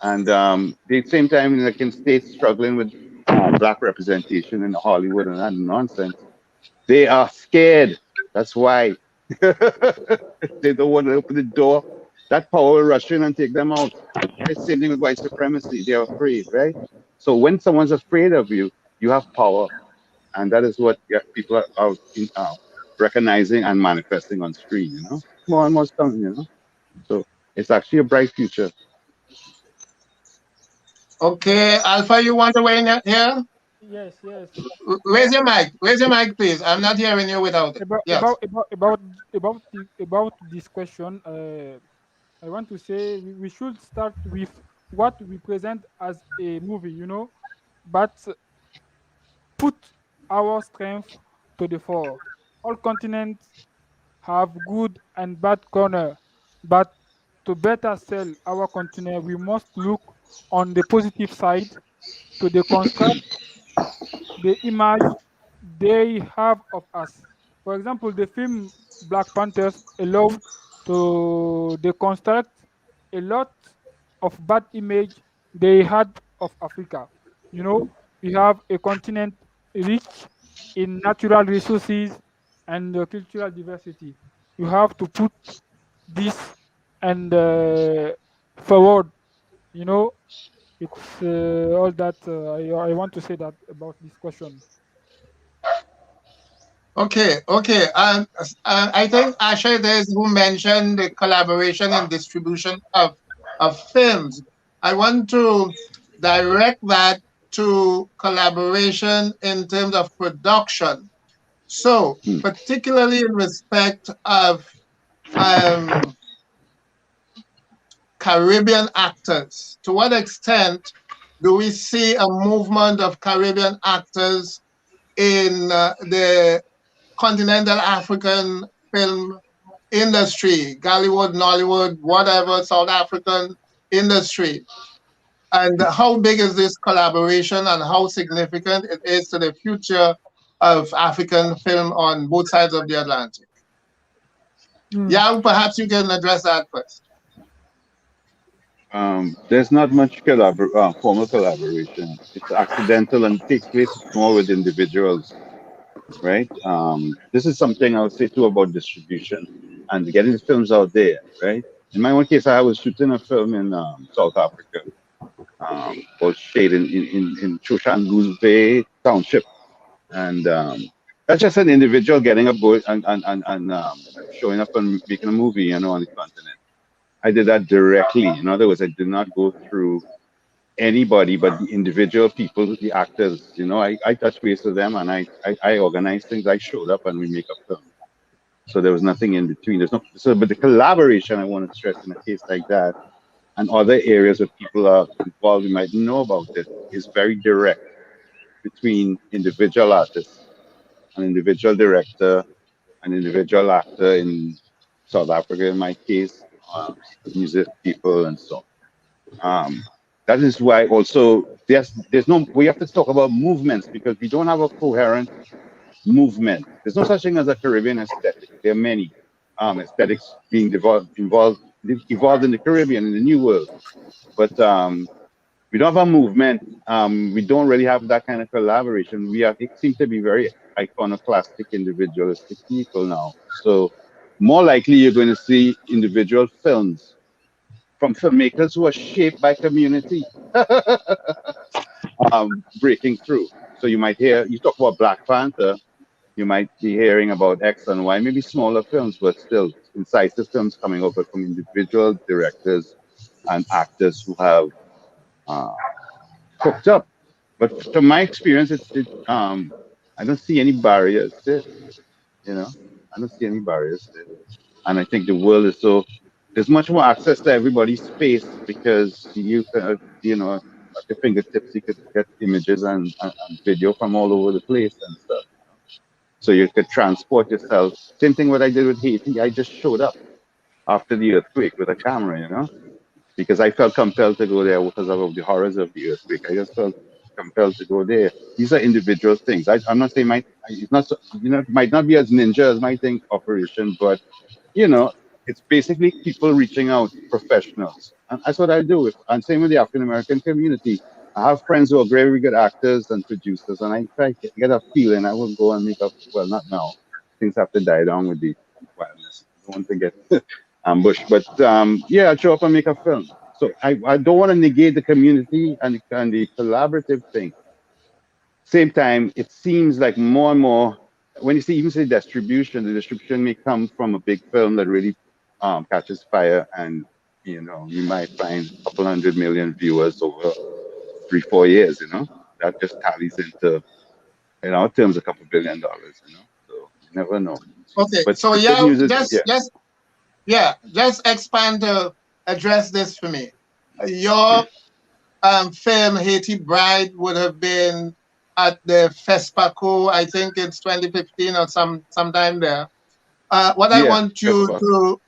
[SPEAKER 5] And the same time, like in states struggling with black representation in Hollywood and that nonsense, they are scared. That's why they don't want to open the door. That power will rush in and take them out. Right? Same thing with white supremacy. They're afraid, right? So when someone's afraid of you, you have power, and that is what people are recognizing and manifesting on screen. More and more coming. So it's actually a bright future.
[SPEAKER 1] Okay, Alpha, you want to weigh in here?
[SPEAKER 4] Yes.
[SPEAKER 1] Raise your mic. Raise your mic, please. I'm not hearing you without it. Yes.
[SPEAKER 4] About this question, I want to say we should start with what we present as a movie, but put our strength to the fore. All continents have good and bad corner, but to better sell our continent, we must look on the positive side to deconstruct the image they have of us. For example, the film Black Panthers allowed to deconstruct a lot of bad image they had of Africa. We have a continent rich in natural resources and cultural diversity. You have to put this and forward. It's all that I want to say that about this question.
[SPEAKER 1] Okay. I think Asha is who mentioned the collaboration and distribution of films. I want to direct that to collaboration in terms of production. So, particularly in respect of Caribbean actors, to what extent do we see a movement of Caribbean actors in the continental African film industry, Gollywood, Nollywood, whatever, South African industry? And how big is this collaboration and how significant it is to the future of African film on both sides of the Atlantic? Yeah, perhaps you can address that first.
[SPEAKER 5] There's not much formal collaboration. It's accidental and takes place more with individuals, right? This is something I would say too about distribution and getting the films out there, right? In my own case, I was shooting a film in South Africa, called Shade in Choshanguve Township, and that's just an individual getting a boat and showing up and making a movie, on the continent. I did that directly. In other words, I did not go through anybody but the individual people, the actors. I touch base with them and I organize things. I showed up and we make a film. So there was nothing in between. But the collaboration I want to stress in a case like that and other areas where people are involved, you might know about it, is very direct between individual artists, an individual director, an individual actor in South Africa, in my case, music people and so on. That is why also we have to talk about movements because we don't have a coherent movement. There's no such thing as a Caribbean aesthetic. There are many aesthetics being evolved in the Caribbean, in the New World. But we don't have a movement. We don't really have that kind of collaboration. It seems to be very iconoclastic, individualistic people now. So more likely you're going to see individual films from filmmakers who are shaped by community breaking through. So you talk about Black Panther, you might be hearing about X and Y, maybe smaller films, but still incisive films coming over from individual directors and actors who have hooked up. But from my experience, I don't see any barriers there. I don't see any barriers there. And I think the world is there's much more access to everybody's space because you can, at your fingertips, you could get images and video from all over the place and stuff. So you could transport yourself. Same thing what I did with Haiti. I just showed up after the earthquake with a camera, because I felt compelled to go there because of the horrors of the earthquake. I just felt compelled to go there. These are individual things. I'm not saying it's not, it might not be as ninja as my thing operation, but it's basically people reaching out, professionals. And that's what I do. And same with the African American community. I have friends who are very good actors and producers, and I try to get a feeling. I will go and make up. Well, not now. Things have to die down with the wildness. I don't want to get ambushed. But yeah, I'll show up and make a film. So I don't want to negate the community and the collaborative thing. Same time, it seems like more and more, when you even say distribution, the distribution may come from a big film that really catches fire, and you might find a couple 100 million viewers over 3-4 years. That just tallies into, in our terms, a couple $1 billion. So you never know.
[SPEAKER 1] Okay,
[SPEAKER 5] but
[SPEAKER 1] so
[SPEAKER 5] the good news is,
[SPEAKER 1] just expand to address this for me. Your film Haiti Bride would have been at the FESPACO, I think it's 2015 or sometime there. What I want you to,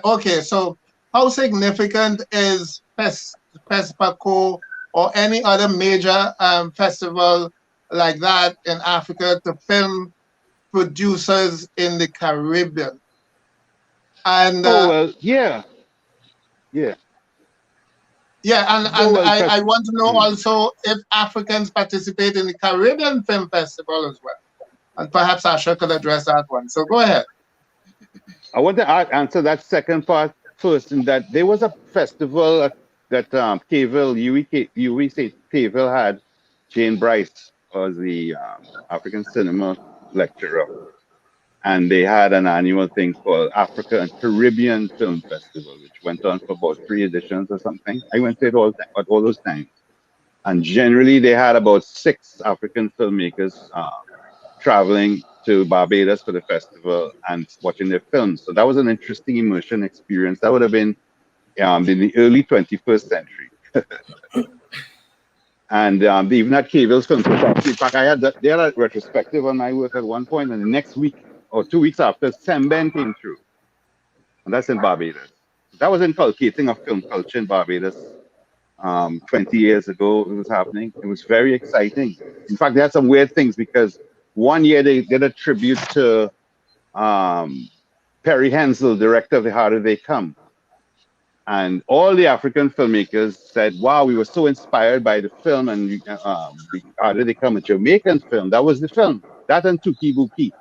[SPEAKER 1] okay, so how significant is FESPACO or any other major festival like that in Africa to film producers in the Caribbean? And I want to know also if Africans participate in the Caribbean Film Festival as well. And perhaps Asha could address that one. So go ahead.
[SPEAKER 5] I want to answer that second part first, in that there was a festival that Kville, UE State Kville had. Jane Bryce was the African cinema lecturer. And they had an annual thing called Africa and Caribbean Film Festival, which went on for about 3 editions or something. I went to it all those times. And generally, they had about 6 African filmmakers traveling to Barbados for the festival and watching their films. So that was an interesting immersion experience. That would have been in the early 21st century. And they even had Kville's film. In fact, they had a retrospective on my work at one point, and the next week or 2 weeks after, Semben came through. And that's in Barbados. That was inculcating a film culture in Barbados 20 years ago. It was happening. It was very exciting. In fact, they had some weird things because one year they did a tribute to Perry Hensel, director of The Harder They Come. And all the African filmmakers said, wow, we were so inspired by the film, and The Harder They Come, a Jamaican film. That was the film. That and Tuki Buki,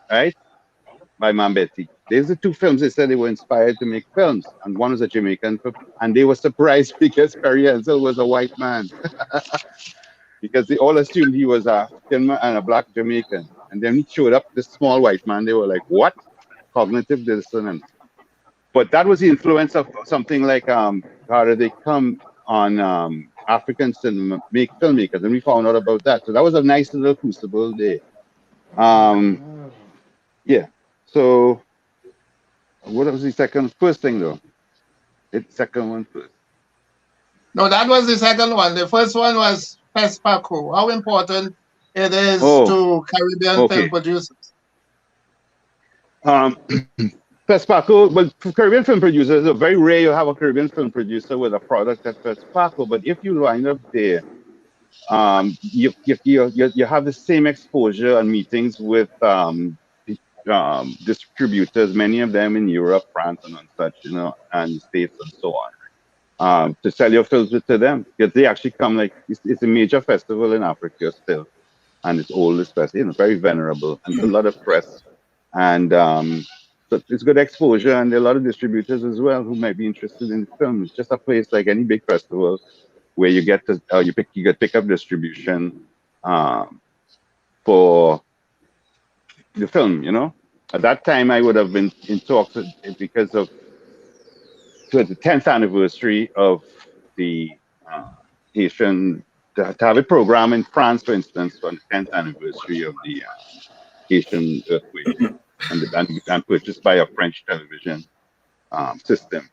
[SPEAKER 5] right? By Mambeti. These are 2 films they said they were inspired to make films. And one was a Jamaican film. And they were surprised because Perry Hensel was a white man. Because they all assumed he was African and a black Jamaican. And then he showed up, this small white man. They were like, what? Cognitive dissonance. but that was the influence of something like how did they come on African cinema filmmakers, and we found out about that. So that was a nice little crucible there. Yeah. So what was the first thing though? It's second one first.
[SPEAKER 1] No, that was the second one. The first one was PESPACO. How important it is to Caribbean film producers.
[SPEAKER 5] PESPACO, but for Caribbean film producers, it's very rare you have a Caribbean film producer with a product at PESPACO. But if you line up there, you have the same exposure and meetings with distributors, many of them in Europe, France, and such, and the States and so on, to sell your films to them, because they actually come it's a major festival in Africa still, and it's oldest festival, very venerable, and a lot of press, and so it's good exposure, and there are a lot of distributors as well who might be interested in the film. It's just a place like any big festival where you get to you get pick up distribution for the film. At that time, I would have been in talks because of the 10th anniversary of the Haitian, to have a program in France, for instance, on the 10th anniversary of the Haitian earthquake, and purchased by a French television system.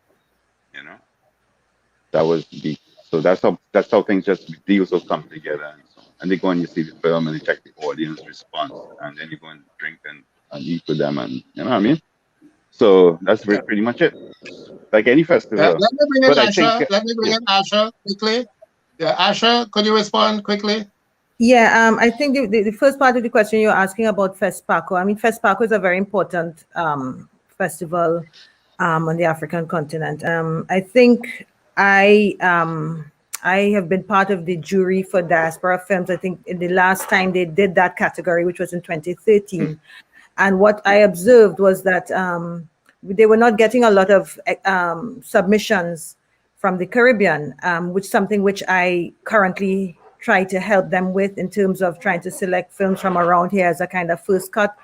[SPEAKER 5] That was the so that's how things deals will come together, and they go and you see the film and they check the audience response, and then you go and drink and eat with them, and you know what I mean. So that's pretty much it. Like any festival.
[SPEAKER 1] Let me bring in Asha. Let me bring in Asha quickly. Yeah, Asha, could you respond quickly?
[SPEAKER 2] Yeah, I think the first part of the question you're asking about FESPACO. I mean, FESPACO is a very important festival on the African continent. I think I have been part of the jury for Diaspora films. I think in the last time they did that category, which was in 2013. And what I observed was that they were not getting a lot of submissions from the Caribbean, which something which I currently try to help them with in terms of trying to select films from around here as a kind of first cut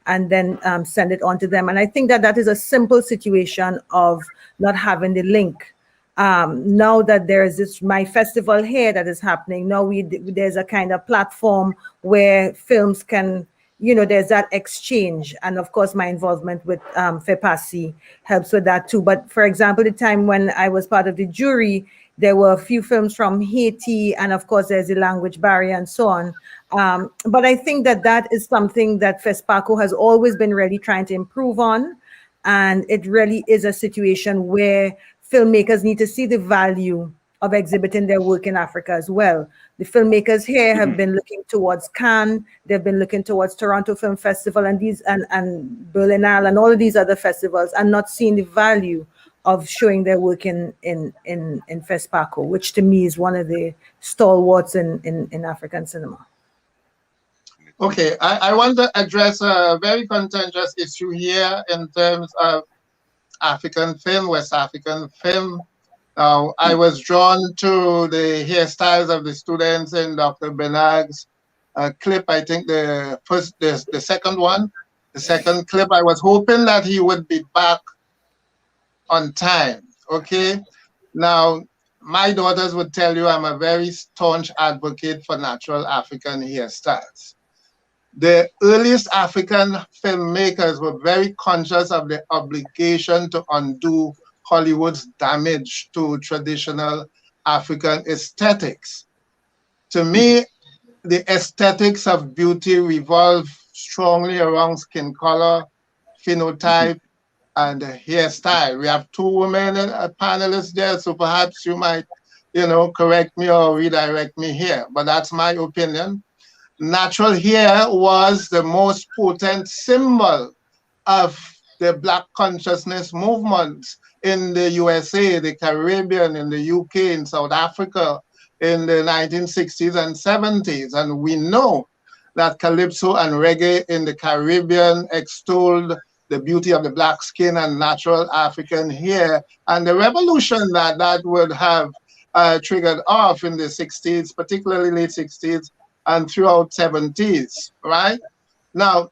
[SPEAKER 2] and then send it on to them. And I think that is a simple situation of not having the link. Now that there is this My Festival here that is happening, now there's a kind of platform where films can, there's that exchange. And of course, my involvement with FEPASI helps with that too. But for example, the time when I was part of the jury, there were a few films from Haiti, and of course, there's the language barrier and so on. But I think that is something that FESPACO has always been really trying to improve on. And it really is a situation where filmmakers need to see the value of exhibiting their work in Africa as well. The filmmakers here have been looking towards Cannes, they've been looking towards Toronto Film Festival and Berlinale and all of these other festivals, and not seeing the value of showing their work in FESPACO, which to me is one of the stalwarts in African cinema.
[SPEAKER 1] Okay, I want to address a very contentious issue here in terms of African film, West African film. Now, I was drawn to the hairstyles of the students in Dr. Benag's clip. I think the second one, the second clip, I was hoping that he would be back on time, okay? Now, my daughters would tell you I'm a very staunch advocate for natural African hairstyles. The earliest African filmmakers were very conscious of the obligation to undo Hollywood's damage to traditional African aesthetics. To me, the aesthetics of beauty revolve strongly around skin color, phenotype, and hairstyle. We have two women panelists there, so perhaps you might, correct me or redirect me here, but that's my opinion. Natural hair was the most potent symbol of the Black consciousness movement in the USA, the Caribbean, in the UK, in South Africa, in the 1960s and 70s. And we know that calypso and reggae in the Caribbean extolled the beauty of the Black skin and natural African hair, and the revolution that would have triggered off in the 60s, particularly late 60s and throughout 70s, right? Now,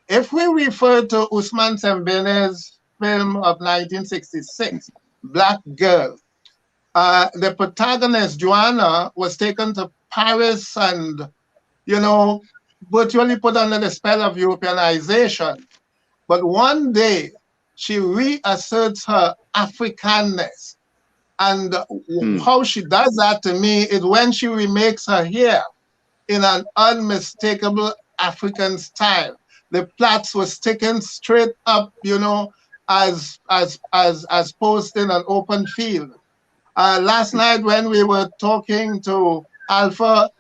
[SPEAKER 1] if we refer to Ousmane Sembene's film of 1966, Black Girl. The protagonist, Joanna, was taken to Paris and, you know, virtually put under the spell of Europeanization. But one day, she reasserts her Africanness. And how she does that to me is when she remakes her hair in an unmistakable African style. The plaits were sticking straight up, you know, as posed in an open field. Last night when we were talking to Alpha,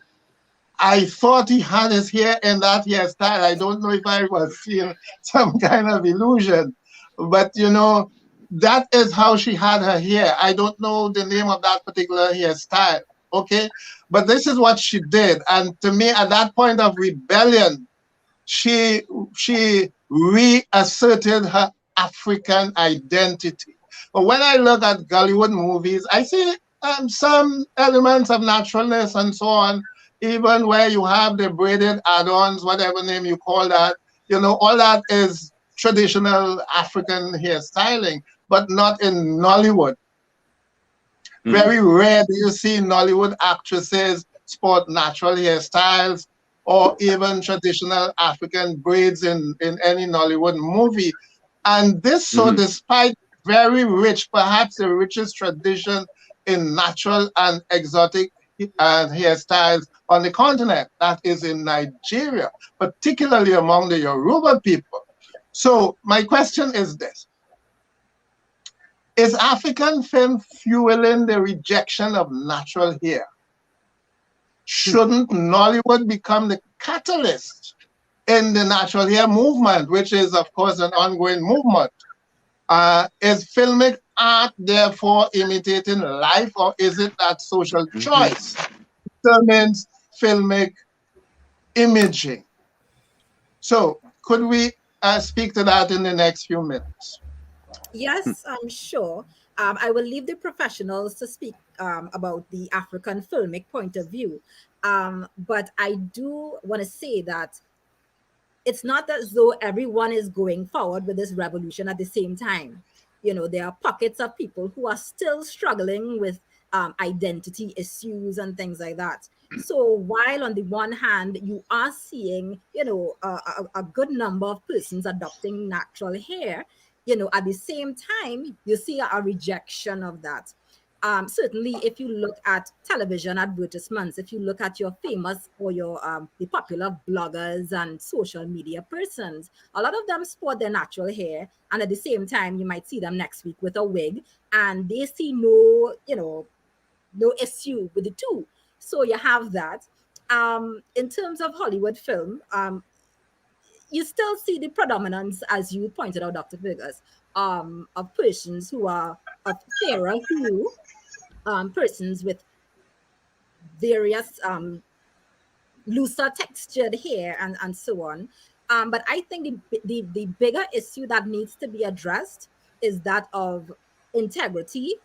[SPEAKER 1] I thought he had his hair in that hairstyle. I don't know if I was seeing some kind of illusion, but you know, that is how she had her hair. I don't know the name of that particular hairstyle. Okay, but this is what she did, and to me, at that point of rebellion, she reasserted her African identity. But when I look at Hollywood movies, I see some elements of naturalness and so on, even where you have the braided add-ons, whatever name you call that, you know, all that is traditional African hairstyling, but not in Nollywood. Very rare do you see Nollywood actresses sport natural hairstyles or even traditional African braids in any Nollywood movie. And this, so despite very rich, perhaps the richest tradition in natural and exotic hairstyles on the continent, that is in Nigeria, particularly among the Yoruba people. So my question is this. Is African film fueling the rejection of natural hair? Shouldn't Nollywood become the catalyst in the natural hair movement, which is, of course, an ongoing movement? Is filmic art therefore imitating life, or is it that social choice determines filmic imaging? So could we speak to that in the next few minutes?
[SPEAKER 3] Yes, I'm sure. I will leave the professionals to speak about the African filmic point of view. But I do want to say that it's not as though everyone is going forward with this revolution at the same time. You know, there are pockets of people who are still struggling with identity issues and things like that. So while on the one hand, you are seeing, you know, a good number of persons adopting natural hair, you know, at the same time, you see a rejection of that. Certainly, if you look at television advertisements, if you look at your famous or your the popular bloggers and social media persons, a lot of them sport their natural hair, and at the same time, you might see them next week with a wig, and they see no, you know, no issue with the two. So you have that. In terms of Hollywood film, you still see the predominance, as you pointed out, Dr. Fergus, of persons who are of fairer hue, persons with various looser textured hair and so on. But I think the bigger issue that needs to be addressed is that of integrity,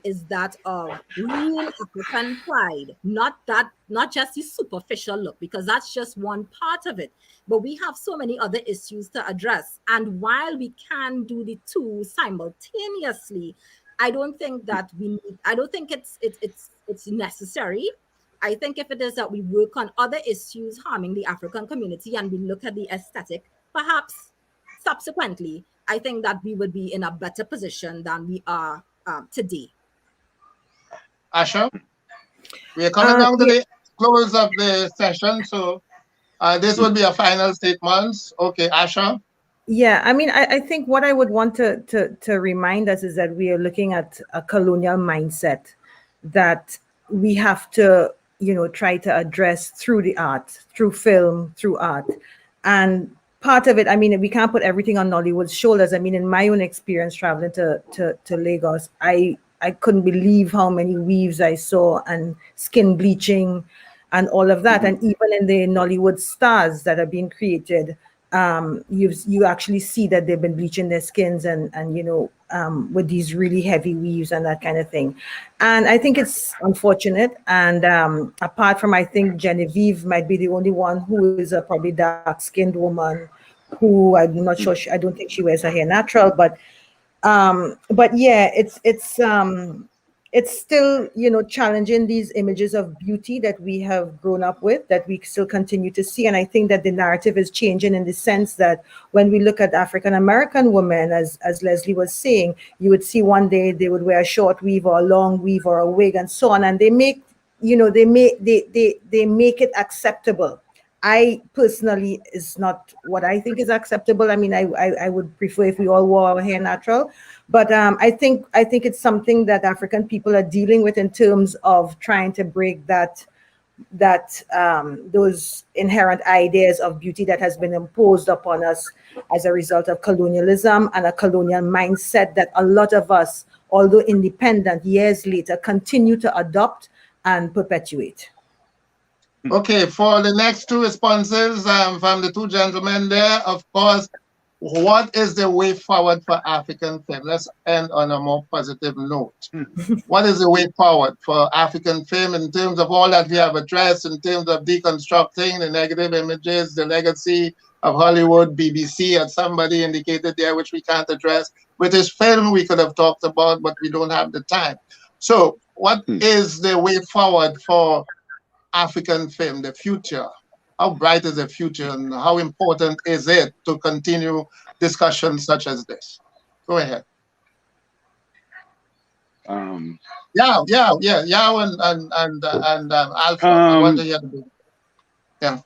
[SPEAKER 3] is that of real African pride, not just the superficial look, because that's just one part of it. But we have so many other issues to address. And while we can do the two simultaneously, I don't think that I don't think it's necessary. I think if it is that we work on other issues harming the African community and we look at the aesthetic, perhaps subsequently, I think that we would be in a better position than we are today.
[SPEAKER 1] Asha, we are coming down to the close of the session, so this would be a final statement. Okay, Asha.
[SPEAKER 2] Yeah, I mean, I think what I would want to remind us is that we are looking at a colonial mindset that we have to, you know, try to address through the art, through film, through art. And part of it, I mean, we can't put everything on Nollywood's shoulders. I mean, in my own experience traveling to Lagos, I couldn't believe how many weaves I saw and skin bleaching and all of that. And even in the Nollywood stars that are being created, you actually see that they've been bleaching their skins and you know, with these really heavy weaves and that kind of thing. And I think it's unfortunate. And apart from, I think Genevieve might be the only one who is a probably dark-skinned woman who I'm not sure, I don't think she wears her hair natural, but yeah, it's still, you know, challenging these images of beauty that we have grown up with, that we still continue to see. And I think that the narrative is changing in the sense that when we look at African American women, as Leslie was saying, you would see one day they would wear a short weave or a long weave or a wig and so on, and they make, you know, they make it acceptable. I personally is not what I think is acceptable. I mean, I would prefer if we all wore our hair natural, but I think it's something that African people are dealing with in terms of trying to break those inherent ideas of beauty that has been imposed upon us as a result of colonialism and a colonial mindset that a lot of us, although independent years later, continue to adopt and perpetuate.
[SPEAKER 1] Okay, for the next two responses from the two gentlemen there, of course, what is the way forward for African film? Let's end on a more positive note. What is the way forward for African film in terms of all that we have addressed, in terms of deconstructing the negative images, the legacy of Hollywood, BBC, as somebody indicated there, which we can't address? British film we could have talked about, but we don't have the time. So what is the way forward for African film, the future? How bright is the future, and how important is it to continue discussions such as this? Go ahead. Yeah, and Alpha. I want to hear the big. Yeah.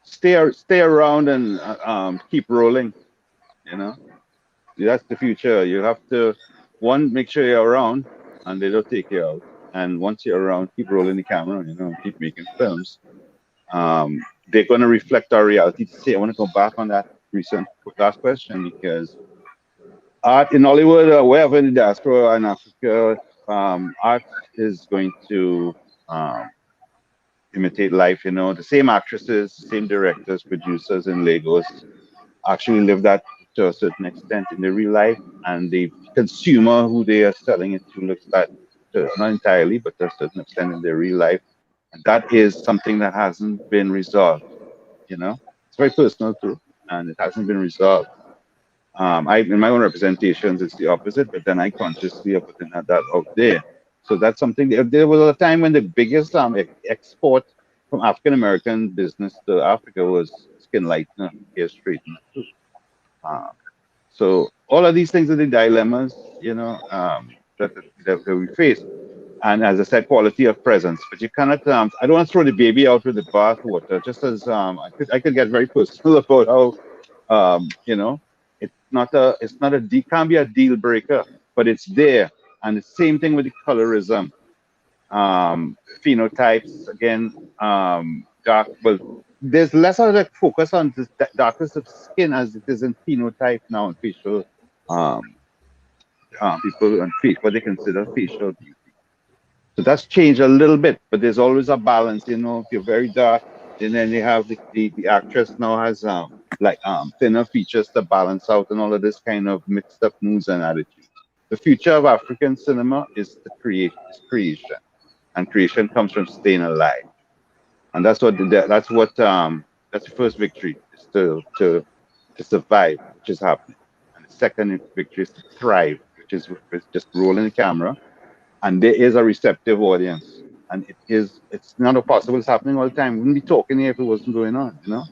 [SPEAKER 5] Stay around and keep rolling. You know, that's the future. You have to, one, make sure you're around, and they don't take you out. And once you're around, keep rolling the camera. You know, keep making films. They're going to reflect our reality. To say, I want to go back on that recent last question, because art in Hollywood, wherever in the diaspora in Africa, art is going to imitate life. You know, the same actresses, same directors, producers in Lagos actually live that to a certain extent in their real life, and the consumer who they are selling it to looks that not entirely, but to a certain extent in their real life. And that is something that hasn't been resolved. You know, it's very personal too, and it hasn't been resolved. In my own representations, it's the opposite, but then I consciously are putting that out there. So that's something. There was a time when the biggest export from African American business to Africa was skin lightener, hair straightener too. So all of these things are the dilemmas, you know, that we face. And as I said, quality of presence. But you cannot. I don't want to throw the baby out with the bathwater. Just as I could get very personal about how you know, can't be a deal breaker, but it's there. And the same thing with the colorism, phenotypes again, dark. Well, there's less of a focus on the darkness of skin as it is in phenotype now, and facial people and what they consider facial beauty. So that's changed a little bit, but there's always a balance. You know, if you're very dark, and then you have the actress now has thinner features to balance out and all of this kind of mixed up moods and attitudes. The future of African cinema is creation, and creation comes from staying alive, and that's the first victory is to survive, which is happening, and the second victory is to thrive, which is just rolling the camera, and there is a receptive audience, and it's not possible. It's happening all the time. We wouldn't be talking here if it wasn't going on, you know.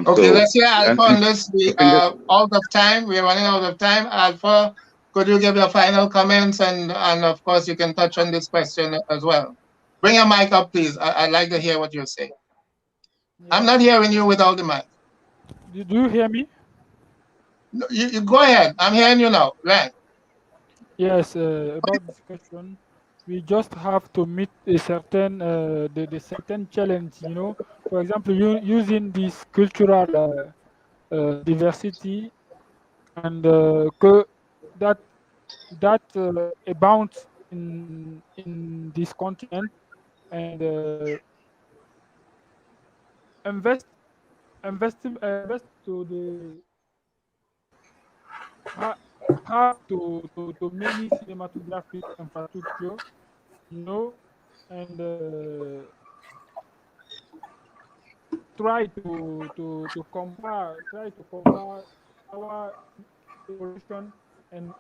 [SPEAKER 1] Okay,
[SPEAKER 5] So,
[SPEAKER 1] let's hear Alpha on this. We
[SPEAKER 5] fingers,
[SPEAKER 1] are out of time. We are running out of time. Alpha, could you give your final comments, and of course you can touch on this question as well. Bring your mic up, please. I'd like to hear what you're saying. Yeah. I'm not hearing you without the mic.
[SPEAKER 4] Do you hear me?
[SPEAKER 1] No, you go ahead. I'm hearing you now. Right.
[SPEAKER 4] Yes, about this question, we just have to meet a certain the certain challenge. You know, for example, using this cultural diversity and that abounds in this continent, and invest invest to the have to many cinematographic infrastructure, you know, and to try to compare our evolution and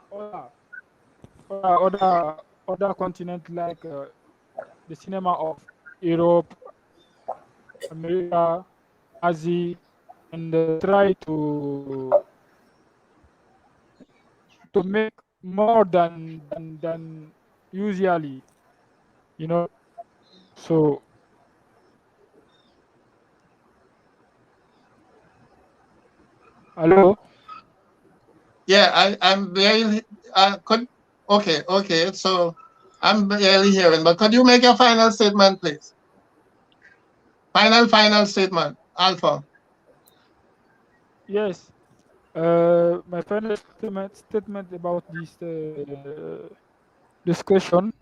[SPEAKER 4] other continent like the cinema of Europe, America, Asia, and try to make more than usually, you know. So hello.
[SPEAKER 1] Yeah, I'm barely okay. So I'm barely hearing, but could you make your final statement, please? Final statement, Alpha.
[SPEAKER 4] Yes. My final statement about this discussion.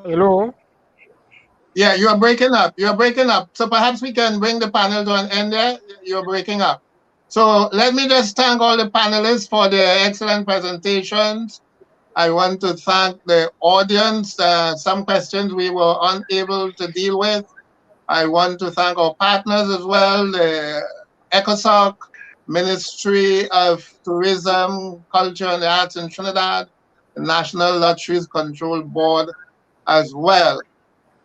[SPEAKER 4] Hello.
[SPEAKER 1] Yeah, you are breaking up. You are breaking up. So perhaps we can bring the panel to an end there. You're breaking up. So let me just thank all the panelists for their excellent presentations. I want to thank the audience. Some questions we were unable to deal with. I want to thank our partners as well, the ECOSOC, Ministry of Tourism, Culture and the Arts in Trinidad, the National Lotteries Control Board as well.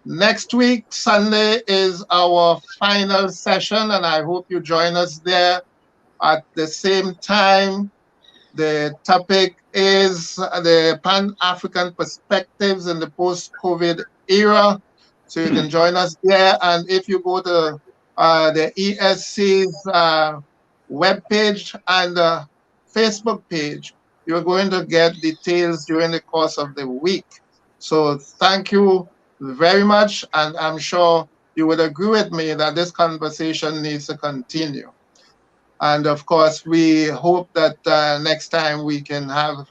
[SPEAKER 1] Next week, Sunday, is our final session, and I hope you join us there at the same time. The topic is the Pan-African perspectives in the post-COVID era. So you can join us there. And if you go to the ESC's webpage and Facebook page, you're going to get details during the course of the week. So thank you very much. And I'm sure you would agree with me that this conversation needs to continue. And of course, we hope that next time we can have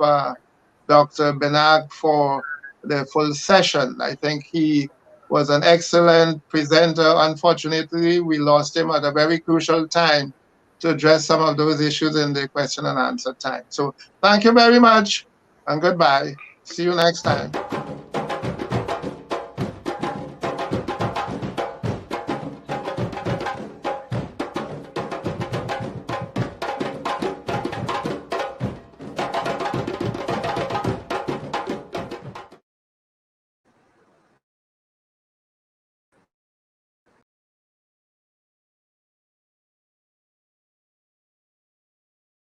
[SPEAKER 1] Dr. Benag for the full session. I think he was an excellent presenter. Unfortunately, we lost him at a very crucial time to address some of those issues in the question and answer time. So thank you very much and goodbye. See you next time.